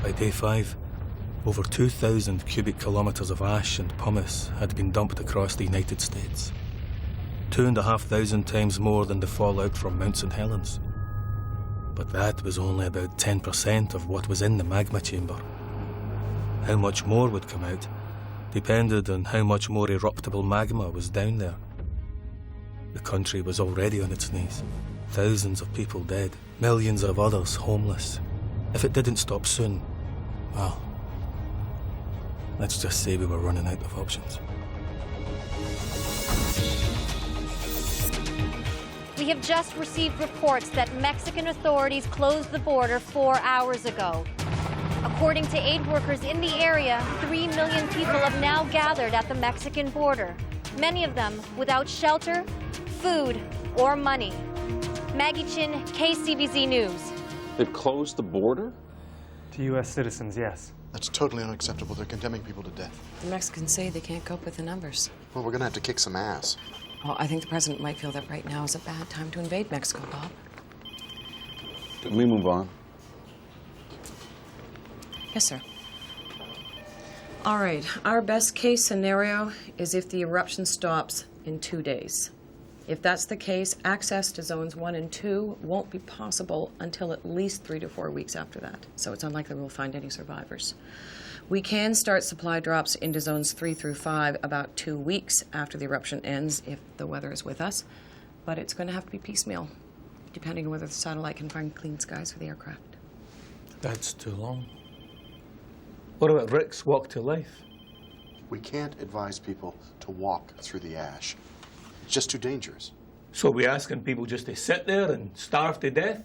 By day 5, over 2,000 cubic kilometres of ash and pumice had been dumped across the United States. 2,500 times more than the fallout from Mount St. Helens. But that was only about 10% of what was in the magma chamber. How much more would come out depended on how much more eruptible magma was down there. The country was already on its knees. Thousands of people dead, millions of others homeless. If it didn't stop soon, well, let's just say we were running out of options. We have just received reports that Mexican authorities closed the border 4 hours ago. According to aid workers in the area, 3 million people have now gathered at the Mexican border, many of them without shelter, food, or money. Maggie Chin, KCBZ News. They've closed the border? To U.S. citizens, yes. That's totally unacceptable. They're condemning people to death. The Mexicans say they can't cope with the numbers. Well, we're going to have to kick some ass. Well, I think the president might feel that right now is a bad time to invade Mexico, Bob. Can we move on? Yes, sir. All right, our best case scenario is if the eruption stops in 2 days. If that's the case, access to zones 1 and 2 won't be possible until at least 3 to 4 weeks after that. So it's unlikely we'll find any survivors. We can start supply drops into zones 3 through 5 about 2 weeks after the eruption ends if the weather is with us. But it's going to have to be piecemeal, depending on whether the satellite can find clean skies for the aircraft. That's too long. What about Rick's walk to life? We can't advise people to walk through the ash. It's just too dangerous. So are we asking people just to sit there and starve to death?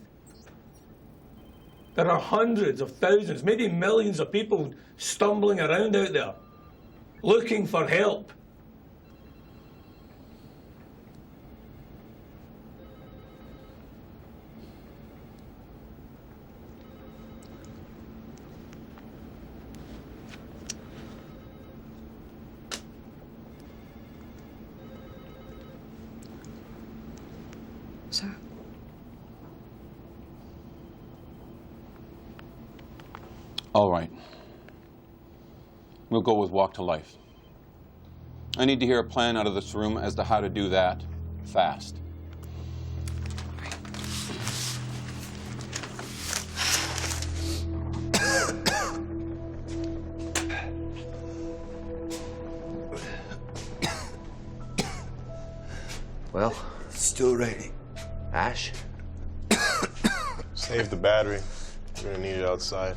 There are hundreds of thousands, maybe millions of people stumbling around out there, looking for help. Sir? All right. We'll go with walk to life. I need to hear a plan out of this room as to how to do that fast. Well, it's still raining. Ash? Save the battery. We're gonna need it outside.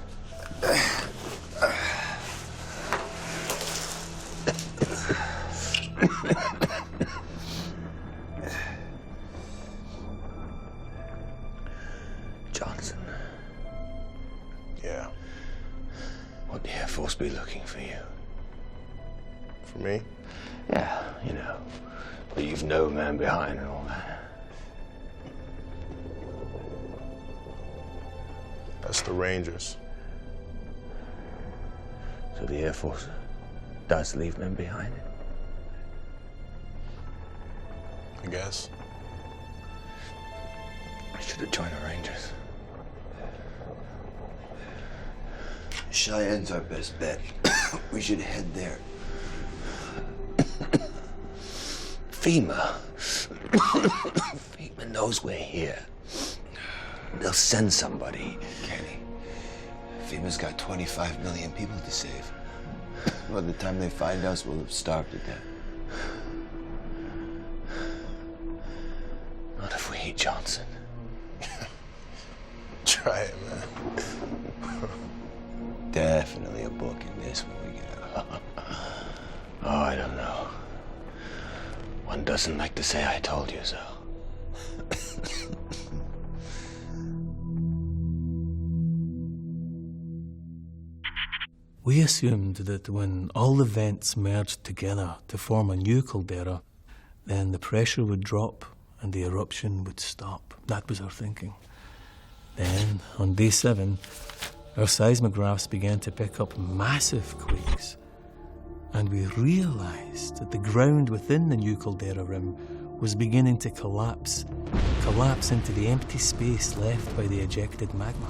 Johnson. Yeah. Would the Air Force be looking for you? For me? Yeah, you know. Leave no man behind and all that. That's the Rangers. So the Air Force does leave men behind it? I guess. I should have joined the Rangers. Cheyenne's our best bet. We should head there. FEMA. FEMA knows we're here. They'll send somebody. Kenny, FEMA's got 25 million people to save. By the time they find us, we'll have starved to death. Not if we eat Johnson. Try it, man. Definitely a book in this when we get out. Oh, I don't know. One doesn't like to say I told you so. We assumed that when all the vents merged together to form a new caldera, then the pressure would drop and the eruption would stop. That was our thinking. Then, on day 7, our seismographs began to pick up massive quakes, and we realized that the ground within the new caldera rim was beginning to collapse into the empty space left by the ejected magma.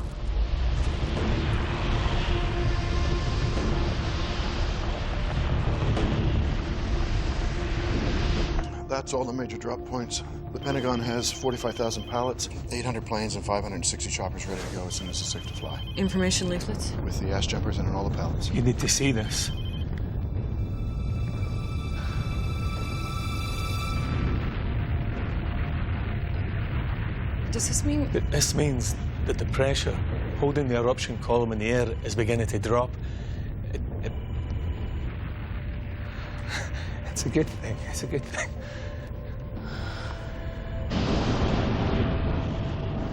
That's all the major drop points. The Pentagon has 45,000 pallets, 800 planes, and 560 choppers ready to go as soon as it's safe to fly. Information leaflets? With the ash jumpers and all the pallets. You need to see this. Does this mean... This means that the pressure holding the eruption column in the air is beginning to drop. It's a good thing. It's a good thing.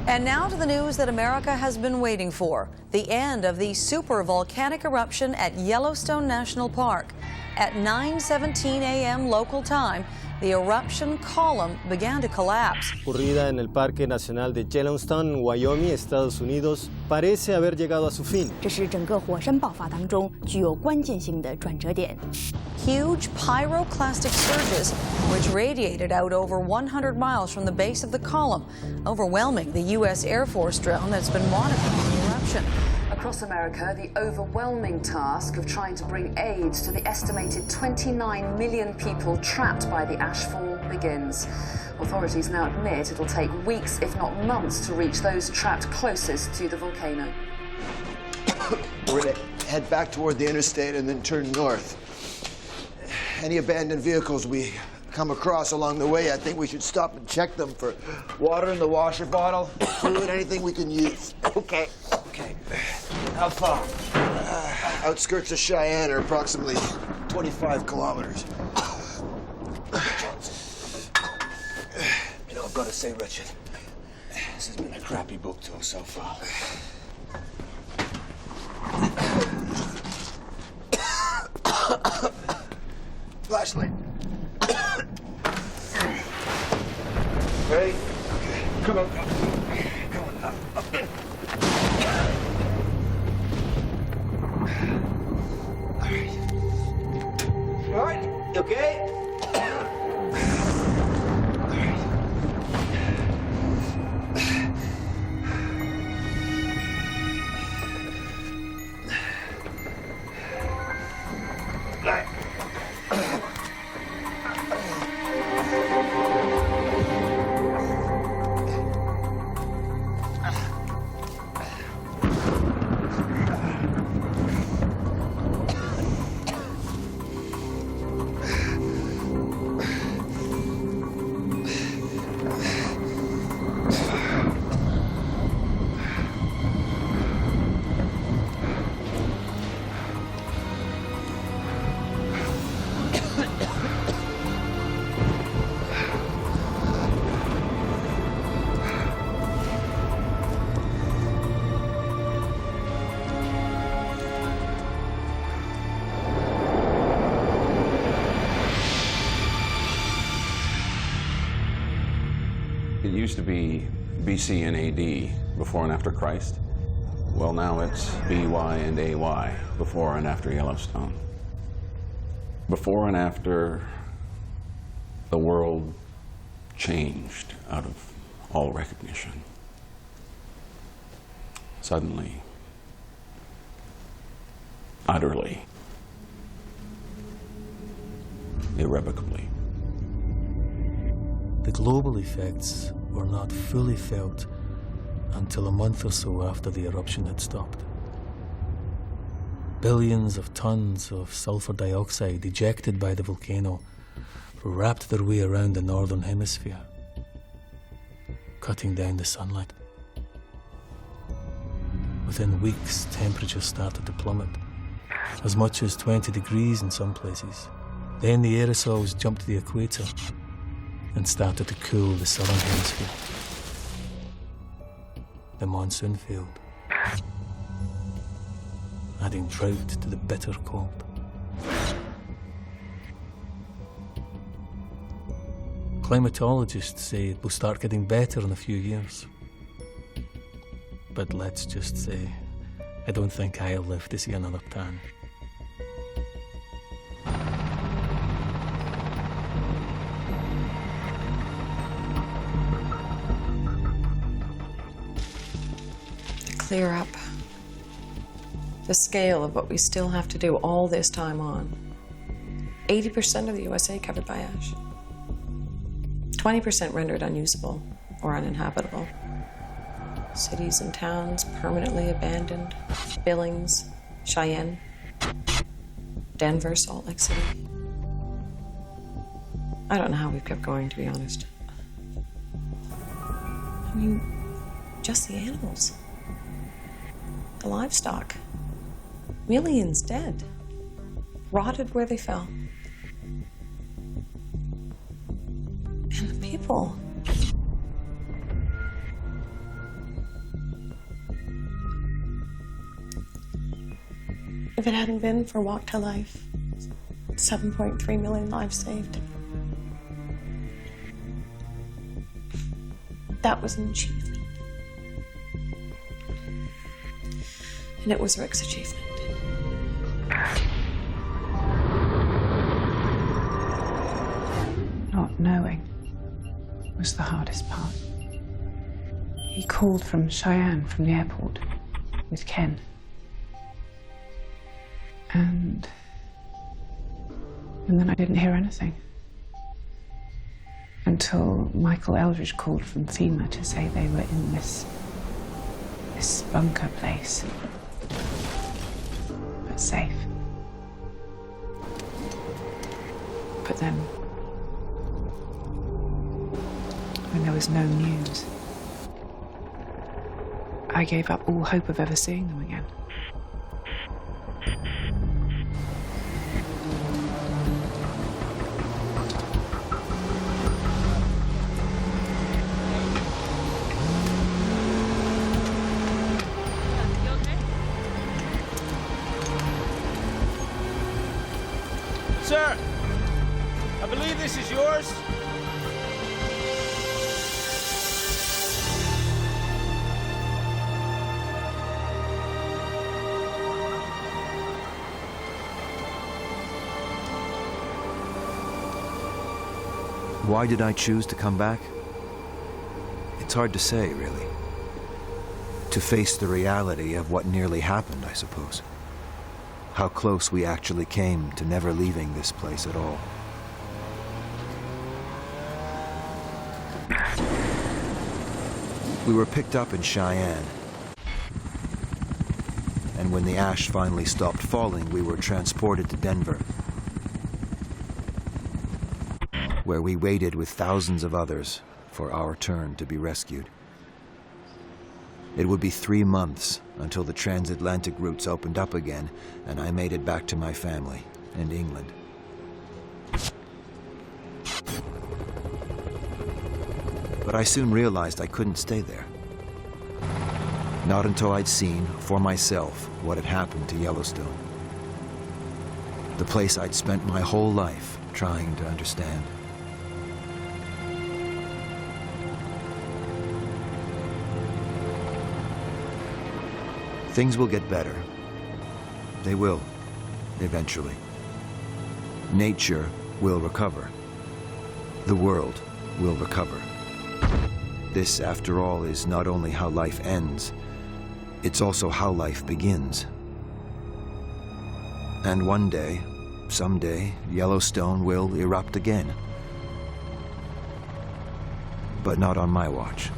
And now to the news that America has been waiting for, the end of the supervolcanic eruption at Yellowstone National Park. At 9:17 a.m. local time, the eruption column began to collapse. Ocurrida en el Parque Nacional de Yellowstone, Wyoming, Estados Unidos, parece haber llegado a su fin. 这是整个火山爆发当中具有关键性的转折点。 Huge pyroclastic surges, which radiated out over 100 miles from the base of the column, overwhelming the U.S. Air Force drone that's been monitoring the eruption. Across America, the overwhelming task of trying to bring aid to the estimated 29 million people trapped by the ashfall begins. Authorities now admit it'll take weeks, if not months, to reach those trapped closest to the volcano. We're gonna head back toward the interstate and then turn north. Any abandoned vehicles we come across along the way, I think we should stop and check them for water in the washer bottle, fluid, anything we can use. Okay. Okay. How far? Outskirts of Cheyenne are approximately 25 kilometers. You know, I've got to say, Richard, this has been a crappy book tour so far. Flashlight. Ready? Okay. Come on. Come on. Up. All right. You okay? It used to be BC and AD, before and after Christ. Well, now it's BY and AY, before and after Yellowstone. Before and after the world changed out of all recognition. Suddenly, utterly, irrevocably. The global effects were not fully felt until a month or so after the eruption had stopped. Billions of tons of sulfur dioxide ejected by the volcano wrapped their way around the northern hemisphere, cutting down the sunlight. Within weeks, temperatures started to plummet, as much as 20 degrees in some places. Then the aerosols jumped to the equator and started to cool the southern hemisphere. The monsoon failed, adding drought to the bitter cold. Climatologists say it will start getting better in a few years. But let's just say, I don't think I'll live to see another tan. To clear up the scale of what we still have to do all this time on. 80% of the USA covered by ash. 20% rendered unusable or uninhabitable. Cities and towns permanently abandoned. Billings, Cheyenne, Denver, Salt Lake City. I don't know how we've kept going, to be honest. I mean, just the animals. The livestock. Millions dead. Rotted where they fell. And the people. If it hadn't been for Walk to Life, 7.3 million lives saved. That was an achievement. And it was Rick's achievement. Not knowing was the hardest part. He called from Cheyenne, from the airport, with Ken. And then I didn't hear anything. Until Michael Eldridge called from FEMA to say they were in this bunker place. But safe. But then, when there was no news, I gave up all hope of ever seeing them again. Sir, I believe this is yours. Why did I choose to come back? It's hard to say, really. To face the reality of what nearly happened, I suppose. How close we actually came to never leaving this place at all. We were picked up in Cheyenne. And when the ash finally stopped falling, we were transported to Denver, where we waited with thousands of others for our turn to be rescued. It would be 3 months until the transatlantic routes opened up again, and I made it back to my family in England. But I soon realized I couldn't stay there. Not until I'd seen, for myself, what had happened to Yellowstone. The place I'd spent my whole life trying to understand. Things will get better. They will, eventually. Nature will recover. The world will recover. This, after all, is not only how life ends, it's also how life begins. And one day, someday, Yellowstone will erupt again. But not on my watch.